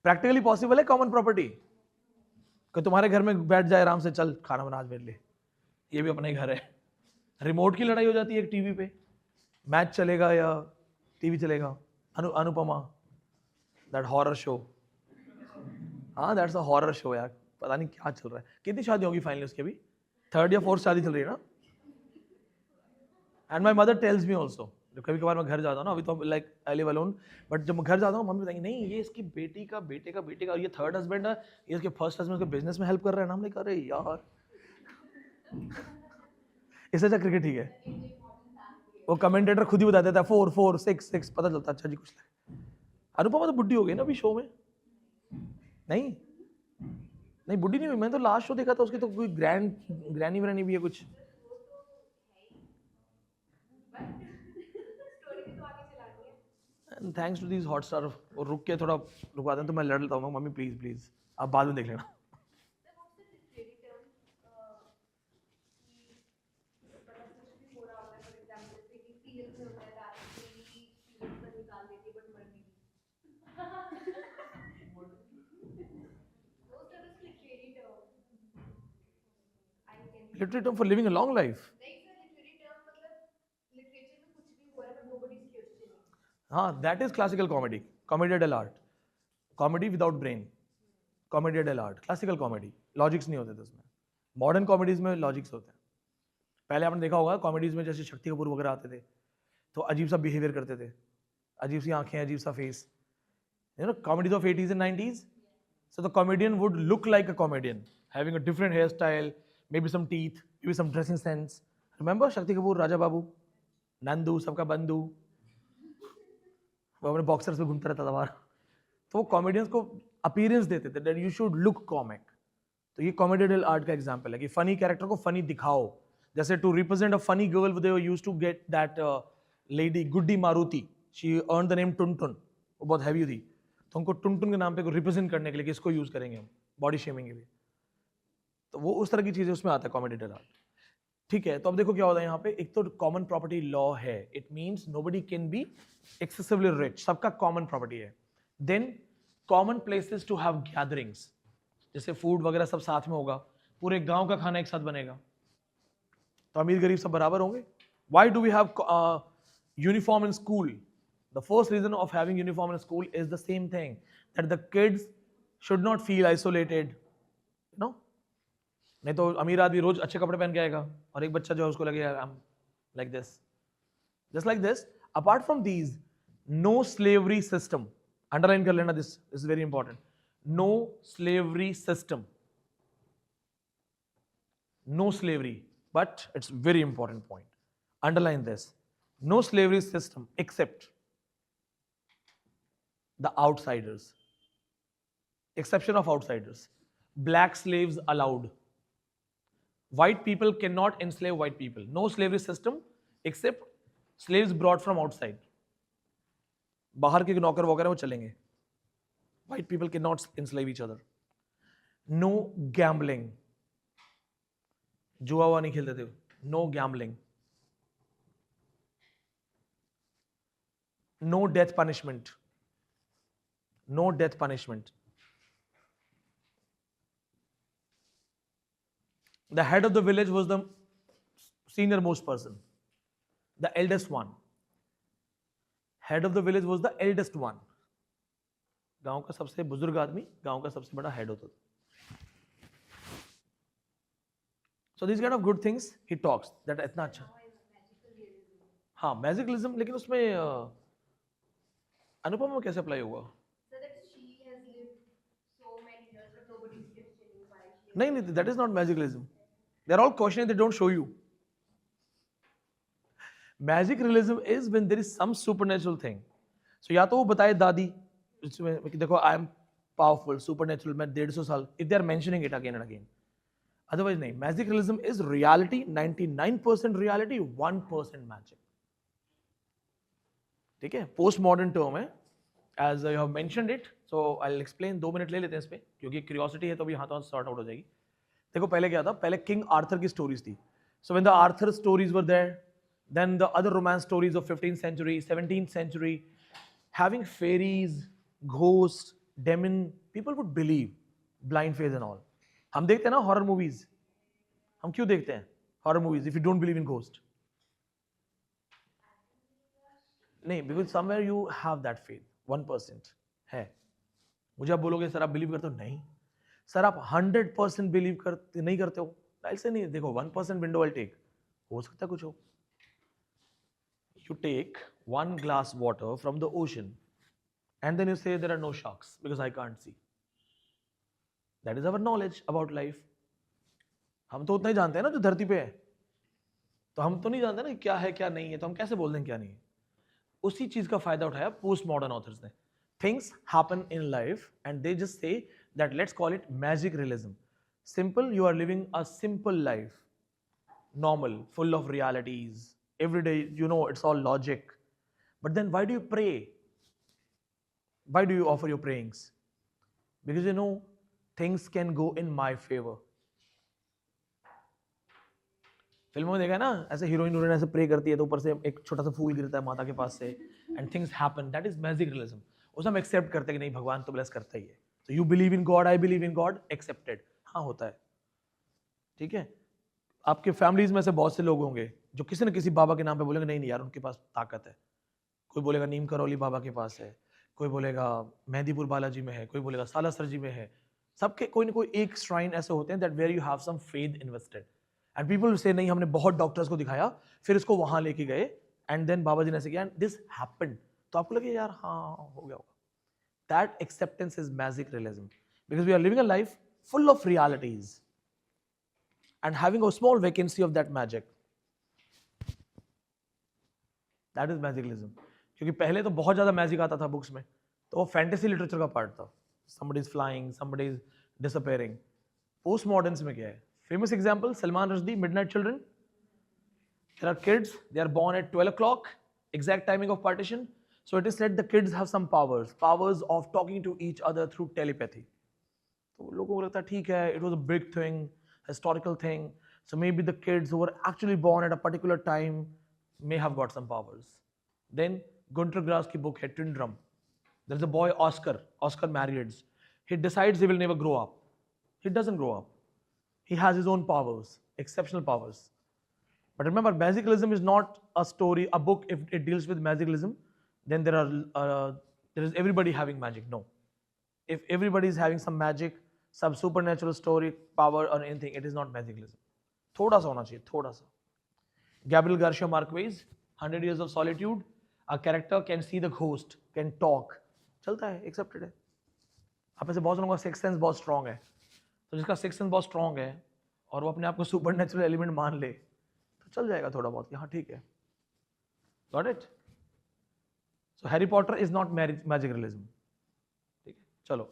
Practically possible है common property. कि तुम्हारे घर में बैठ जाए आराम से, चल खाना बना आज मेरे लिए, ये भी अपना ही घर है. रिमोट की लड़ाई हो जाती है एक टीवी पे, मैच चलेगा या टीवी चलेगा. Anupama, that horror show. हाँ, दैट्स अ हॉरर शो यार. पता नहीं क्या चल रहा है. कितनी शादी होगी फाइनली उसकी? अभी 3rd या 4th शादी चल रही है ना. And my mother tells me also, जब कभी कभार मैं घर जाता हूँ ना, अभी तो like I live alone, but जब मैं घर जाता हूँ मम्मी बताएंगे नहीं ये इसकी बेटी का बेटे का बेटे का, ये थर्ड हस्बैंड है, ये इसके फर्स्ट हस्बैंड के बिजनेस में हेल्प कर रहे हैं ना। हम लाइक अरे यार इससे अच्छा क्रिकेट ठीक है। वो कमेंटेटर खुद ही बता देता है 4 4 6 6, पता चलता अच्छा जी कुछ नहीं। अनुपमा तो बुढ़ी हो गई ना अभी शो में, नहीं नहीं बुढ़ी नहीं हुई, मैंने तो लास्ट शो देखा था उसकी, तो कोई ग्रैनी व्रैनी भी है कुछ। थैंक्स टू दीज हॉटस्टार, वो रुक के थोड़ा रुकवा दें तो मैं लड़ लेता हूँ, मम्मी प्लीज प्लीज आप बाद में देख लेना। Literary term for living a long life. हाँ, that is classical comedy, comedy dell'arte, comedy without brain, comedy dell'arte, classical comedy, logics नहीं होते थे उसमें। मॉडर्न कॉमेडीज में लॉजिक्स होते हैं। पहले आपने देखा होगा कॉमेडीज में जैसे शक्ति कपूर वगैरह आते थे तो अजीब सा बिहेवियर करते थे, अजीब सी आंखें, अजीब सा face, you know comedies of 80s and 90s. So the comedian would look like a comedian, having a different hairstyle, maybe some teeth, maybe some dressing sense. Remember Shakti Kapoor, Raja Babu, Nandu, सबका बंधु, वो अपने boxers में घूमता रहता था बाहर। तो वो कॉमेडियंस को अपीयरेंस देते थे that you should look comic. तो ये कॉमेडियल आर्ट का एग्जाम्पल है कि फनी कैरेक्टर को फनी दिखाओ। जैसे to represent a funny girl they used to get that lady Guddi Maruti, she earn the name Tuntun, वो बहुत हैवी थी, तो उनको टुनटुन के नाम पे रिप्रेजेंट करने के लिए कि इसको यूज करेंगे हम बॉडी शेमिंग के लिए। तो वो उस तरह की चीजें उसमें आता है कॉमेडियल आर्ट। ठीक है, तो अब देखो क्या होता है यहाँ पे, एक तो कॉमन प्रॉपर्टी लॉ है, it means nobody can be excessively rich, सबका कॉमन प्रॉपर्टी है। Then common places to have gatherings, जैसे फूड वगैरह सब साथ में होगा, पूरे गांव का खाना एक साथ बनेगा, तो अमीर गरीब सब बराबर होंगे। Why do we have uniform in school? The first reason of having uniform in school is the same thing, that the kids should not feel isolated, you know? नहीं तो अमीर आदमी रोज अच्छे कपड़े पहन के आएगा और एक बच्चा जो है उसको लगेगा I'm like this. Just like this, apart from these, no slavery system. Underline कर लेना, this is very important. No slavery system. No slavery. But it's very important point. Underline this. No slavery system except the outsiders. Exception of outsiders. Black slaves allowed. White people cannot enslave white people. No slavery system except slaves brought from outside. बाहर के नौकर वगैरह वो चलेंगे. White people cannot enslave each other. No gambling. जुआ हुआ नहीं खेलते थे. No gambling. No death punishment. No death punishment. The head of the village was the senior most person, the eldest one. Head of the village was the eldest one. गांव का सबसे बुजुर्ग आदमी गांव का सबसे बड़ा हेड होता था. So these kind of good things he talks that इतना अच्छा. हाँ मैजिकलिज्म, लेकिन उसमें अनुपमा में कैसे अप्लाई होगा? नहीं नहीं, that is not magicalism. They are all questioning, they don't show you. Magic realism is when there is some supernatural thing. So या तो वो बताए दादी, देखो I am powerful, supernatural, मैं 150 साल, if they are mentioning it again and again. Otherwise नहीं. Magic realism is reality, 99% reality, 1% magic. ठीक है, पोस्ट मॉडर्न टर्म है, as I have mentioned it, so I'll explain. 2 minute ले लेते हैं इस पे, क्योंकि क्यूरियोसिटी है तो अभी हाथों से सॉर्ट आउट हो जाएगी. देखो पहले क्या था, पहले किंग आर्थर की स्टोरीज थी. So when the Arthur stories were there, then the other romance stories of 15th century, 17th century, having fairies, ghosts, demon, people would believe, blind faith and all. हम देखते हैं ना horror movies, हम क्यों देखते हैं horror movies if you don't believe in ghost? नहीं, because somewhere you have that faith. 1% है. मुझे आप बोलोगे सर आप बिलीव करते हो? नहीं सर, आप 100% बिलीव करते नहीं करते हो? ऐसे नहीं. देखो 1% विंडो आई टेक, हो सकता है कुछ हो. You take 1 glass water from the ocean and then you say there are no sharks because I can't see. That is our knowledge about life. हम तो उतना ही जानते हैं ना जो धरती पे है, तो हम तो नहीं जानते ना क्या है क्या नहीं है, तो हम कैसे बोल दें क्या नहीं है. उसी चीज का फायदा उठाया पोस्ट मॉडर्न ऑथर्स ने. Things happen in life and they just say that let's call it magic realism. Simple, you are living a simple life, normal, full of realities. Every day, you know, it's all logic. But then why do you pray? Why do you offer your prayings? Because you know, things can go in my favor. फिल्मों में देखा है ना, ऐसे heroine ऐसे pray करती है तो ऊपर से एक छोटा सा फूल गिरता है माता के पास से, and things happen. That is magic realism. उसे हम एक्सेप्ट करते हैं कि नहीं, भगवान तो ब्लेस करता ही है. तो you believe in God, I believe in God, accepted. हाँ, होता है. ठीक है. आपके फैमिलीज में से बहुत से लोग होंगे जो किसी न किसी बाबा के नाम पे बोलेंगे नहीं नहीं यार उनके पास ताकत है. कोई बोलेगा नीम करौली बाबा के पास है, कोई बोलेगा मेहंदीपुर बालाजी में है, कोई बोलेगा सालासर जी में है. सबके कोई ना कोई एक श्राइन ऐसे होते हैं that where you have some faith invested. And people से नहीं, हमने बहुत डॉक्टर्स को दिखाया, फिर इसको वहां लेके गए एंड देन बाबा जी ने ऐसे किया एंड दिस हैपेंड. तो आपको लगे यार हाँ हो गया होगा. That acceptance is magic realism because we are living a life full of realities and having a small vacancy of that magic. That is magicalism. क्योंकि पहले तो बहुत ज़्यादा मैजिक आता था बुक्स में, तो वो फैंटेसी लिटरेचर का पार्ट था. Somebody is flying, somebody is disappearing. Post मॉडर्न्स में क्या है? Famous example Salman Rushdie, midnight children. There are kids, they are born at 12 o'clock, exact timing of partition. So it is said the kids have some powers of talking to each other through telepathy. तो लोगों को लगता है ठीक है, it was a big thing, historical thing. So maybe the kids who were actually born at a particular time may have got some powers. Then Gunter Grass की book है Twin Drum. There is a boy Oscar Marriott. He decides he will never grow up. He doesn't grow up. He has his own powers, exceptional powers. But remember, magicalism is not a story, a book. If it deals with magicalism, then there is everybody having magic. No. If everybody is having some magic, some supernatural story, power or anything, it is not magicalism. थोड़ा सा होना चाहिए, थोड़ा सा. Gabriel Garcia Marquez, 100 Years of Solitude. A character can see the ghost, can talk. चलता है, accepted है. आप ऐसे बहुत लोगों का सिक्स सेंस बहुत स्ट्रॉन्ग है, तो जिसका सिक्स सेंस बहुत स्ट्रॉन्ग है और वो अपने आप को सुपरनेचुरल एलिमेंट मान ले तो चल जाएगा थोड़ा बहुत कि हाँ ठीक है. Got it? So Harry Potter is not magic realism. ठीक है, चलो.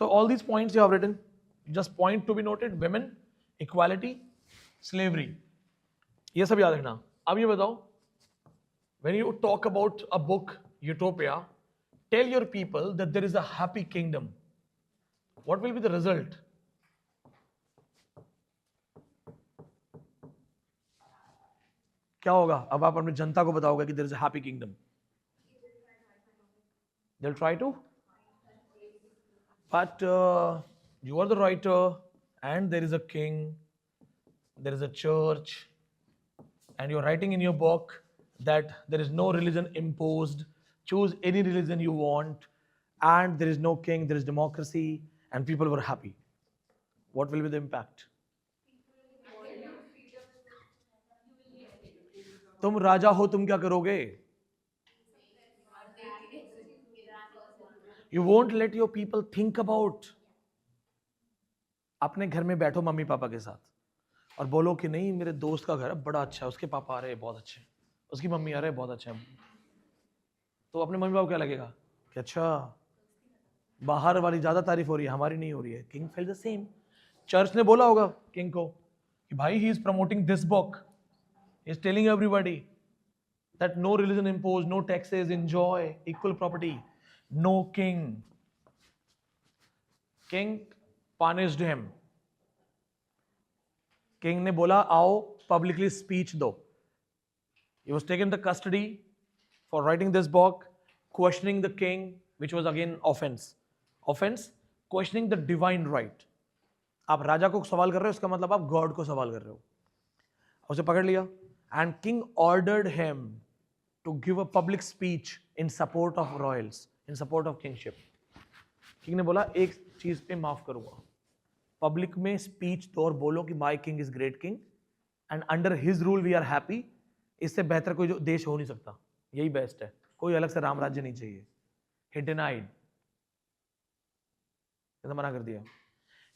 So all these points you have written, just point to be noted: women, equality, slavery. ये सब याद रखना. अब ये बताओ, when you talk about a book Utopia, tell your people that there is a happy kingdom. What will be the result? क्या होगा? अब आप अपनी जनता को बताओगे कि there is a happy kingdom. They'll try to, but you are the writer and there is a king, there is a church, and you're writing in your book that there is no religion imposed, choose any religion you want, and there is no king, there is democracy, and people were happy. What will be the impact? तुम राजा हो, तुम क्या करोगे? You won't let your people think about. अपने घर में बैठो mummy papa के साथ और बोलो कि नहीं मेरे दोस्त का घर है बड़ा अच्छा है, उसके पापा आ रहे हैं बहुत अच्छे, उसकी मम्मी आ रहे हैं बहुत अच्छे हैं. तो अपने मम्मी पापा को क्या लगेगा कि अच्छा बाहर वाली ज्यादा तारीफ हो रही है, हमारी नहीं हो रही है. King fell the same. Church ने बोला होगा किंग को कि भाई he is promoting this book, he is telling everybody that no religion impose, no taxes, enjoy equal property, no king. King punished him. King ने बोला आओ पब्लिकली स्पीच दो. He was taken into custody for writing this book, questioning the king, which was again offense. Offense, questioning the divine right. आप राजा को सवाल कर रहे हो, इसका मतलब आप गॉड को सवाल कर रहे हो. उसे पकड़ लिया and king ordered him to give a public speech in support of royals, in support of kingship. King ने बोला एक चीज पे माफ करूंगा, पब्लिक में स्पीच दो और बोलो कि my king is great king and under his rule we are happy. इससे बेहतर कोई जो देश हो नहीं सकता, यही बेस्ट है, कोई अलग से राम राज्य नहीं चाहिए। He denied, मना कर दिया।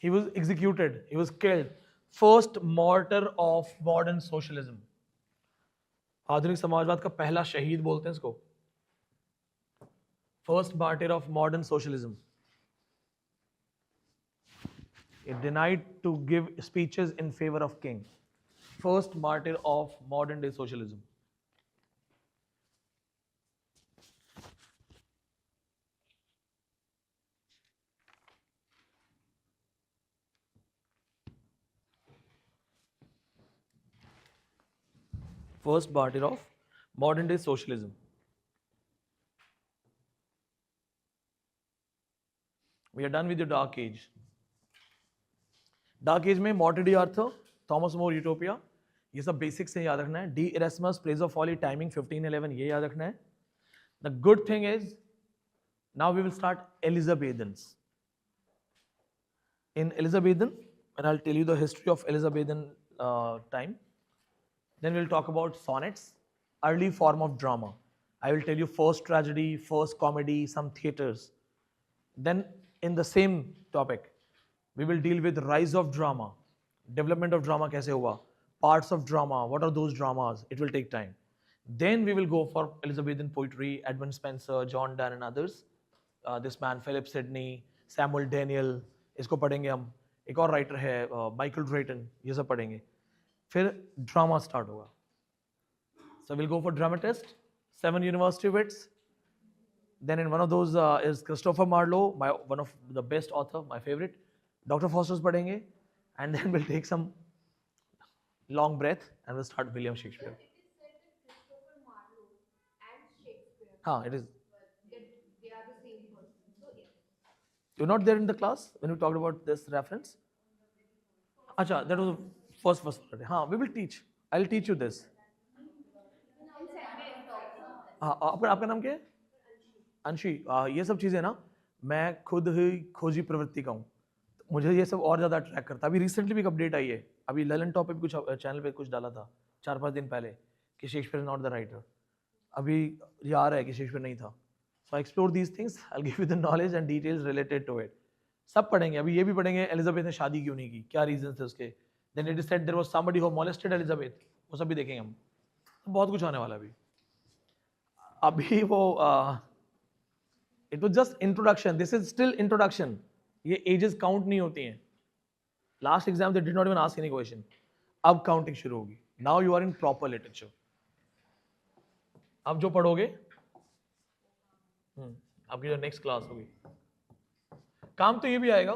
He was executed, he was killed, first martyr of modern socialism। आधुनिक समाजवाद का पहला शहीद बोलते हैं इसको, first martyr of modern socialism। He denied to give speeches in favor of king, first martyr of modern day socialism। First martyr of modern day socialism। We are done with your dark age। Dark age में Morte d'Arthur, Thomas More Utopia, ये सब basics से याद रखना है। D Erasmus, praise of folly, timing 1511, ये याद रखना है। The good thing is now we will start Elizabethans. In Elizabethan, and I'll tell you the history of Elizabethan time. Then we'll talk about sonnets, early form of drama. I will tell you first tragedy, first comedy, some theaters. Then in the same topic, we will deal with rise of drama, development of drama kaise hua, parts of drama, what are those dramas, it will take time. Then we will go for Elizabethan poetry, Edmund Spenser, John Donne and others. This man Philip Sidney, Samuel Daniel, इसको पढ़ेंगे हम। एक और writer है Michael ड्रेटन, ये सब पढ़ेंगे। फिर ड्रामा स्टार्ट होगा। So we'll go for dramatist, 7 university wits. Then in one of those is Christopher Marlowe, one of the best author, my favorite. Dr. Faustus पढ़ेंगे, and then we'll take some long breath and we'll start William Shakespeare. It is said that Christopher Marlowe and Shakespeare, हाँ, it is. they are the same person. So yeah. You're not there in the class when we talked about this reference? अच्छा, that was the first. हाँ, we will teach. I'll teach you this. हाँ, आपका नाम क्या है? अंशी। ये सब चीज़ें ना मैं खुद ही खोजी प्रवृत्ति का हूँ, मुझे ये सब और ज़्यादा ट्रैक करता है। अभी रिसेंटली भी एक अपडेट आई है, अभी ललन टॉप पे भी कुछ चैनल पे कुछ डाला था 4-5 दिन पहले कि Shakespeare is not the writer. अभी ये आ रहा है कि शेक्सपियर नहीं था। So I explore these things, I give you the knowledge and details related to it. सब पढ़ेंगे, अभी ये भी पढ़ेंगे एलिजाबेथ ने शादी क्यों नहीं की, क्या रीजन थे उसके। Then it is said there was somebody who molested Elizabeth, वो सब भी देखेंगे हम। तो बहुत कुछ आने वाला है अभी वो it was just introduction, this is still introduction. ये एजेस काउंट नहीं होती हैं। Last exam they did not even ask any question, अब काउंटिंग शुरू होगी। Now you are in proper literature. अब जो पढ़ोगे आपकी जो नेक्स्ट क्लास होगी, काम तो ये भी आएगा,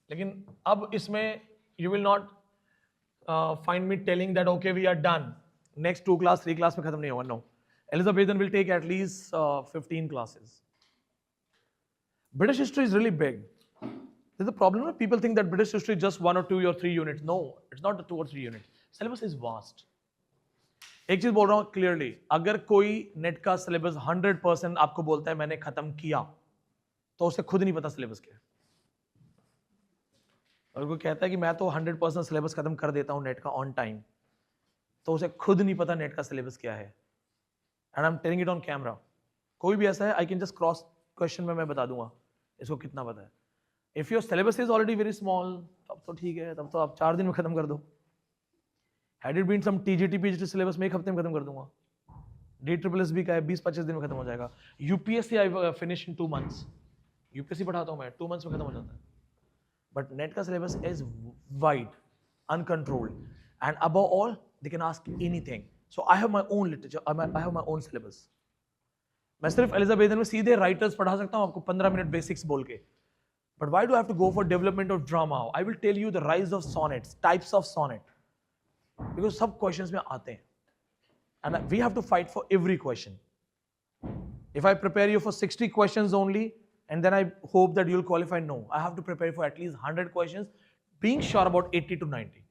लेकिन अब इसमें you will not find me telling that okay we are done, next 2 class 3 class में खत्म नहीं होगा। No, Elizabethan will take at least 15 classes. British history is really big. There's a problem that people think that British history is just 1 or 2 or 3 units. No, it's not 2 or 3 units. Syllabus is vast. एक चीज बोल रहा हूं clearly, अगर कोई net का syllabus 100% आपको बोलता है मैंने खत्म किया, तो उसे खुद नहीं पता सिलेबस क्या है। और कोई कहता है कि मैं तो 100% सिलेबस खत्म कर देता हूं नेट का ऑन टाइम, तो उसे खुद नहीं पता नेट का सिलेबस क्या है। And I am telling it on camera. कोई भी ऐसा है, I can just cross question में मैं बता दूंगा इसको कितना पता है। If your syllabus is already very small, तब तो ठीक है, तब तो आप 4 दिन में खत्म कर दो। Had it been some TGT PGT syllabus में 1 हफ्ते में खत्म कर दूंगा। DSSS का है 20-25 दिन में खत्म हो जाएगा। UPSC I finish in 2 months। UPSC पढ़ाता हूँ मैं, 2 months में खत्म हो जाता है। बट नेट का syllabus is wide, uncontrolled, and above all they can ask anything. So I have my own literature, I have my own syllabus. मैं सिर्फ एलिजाबेथन में सीधे राइटर्स पढ़ा सकता हूँ आपको 15 मिनट बेसिक्स बोल के। But why do I have to go for development of drama? I will tell you the rise of sonnets, types of sonnet, because सब क्वेश्चंस में आते हैं and we have to fight for every question. If I prepare you for 60 questions only and then I hope that you'll qualify, no, I have to prepare for at least 100 questions, being sure about 80 to 90.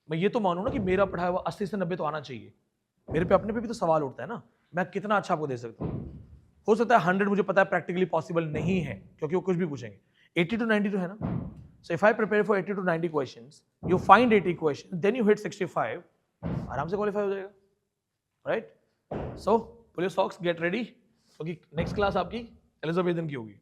मैं ये तो मानूं ना कि मेरा पढ़ाया हुआ 80 से 90 तो आना चाहिए। मेरे पे अपने पे भी तो सवाल उठता है ना, मैं कितना अच्छा आपको दे सकता हूँ। हो सकता है 100 मुझे पता है प्रैक्टिकली पॉसिबल नहीं है, क्योंकि वो कुछ भी पूछेंगे। 80 to 90 तो है ना। So if I prepare for 80 to 90 questions, you find 80 questions, then you hit 65, आराम से क्वालिफाई हो जाएगा, right? So pull your socks, get ready, क्योंकि नेक्स्ट क्लास आपकी एलिजाबेथन की होगी.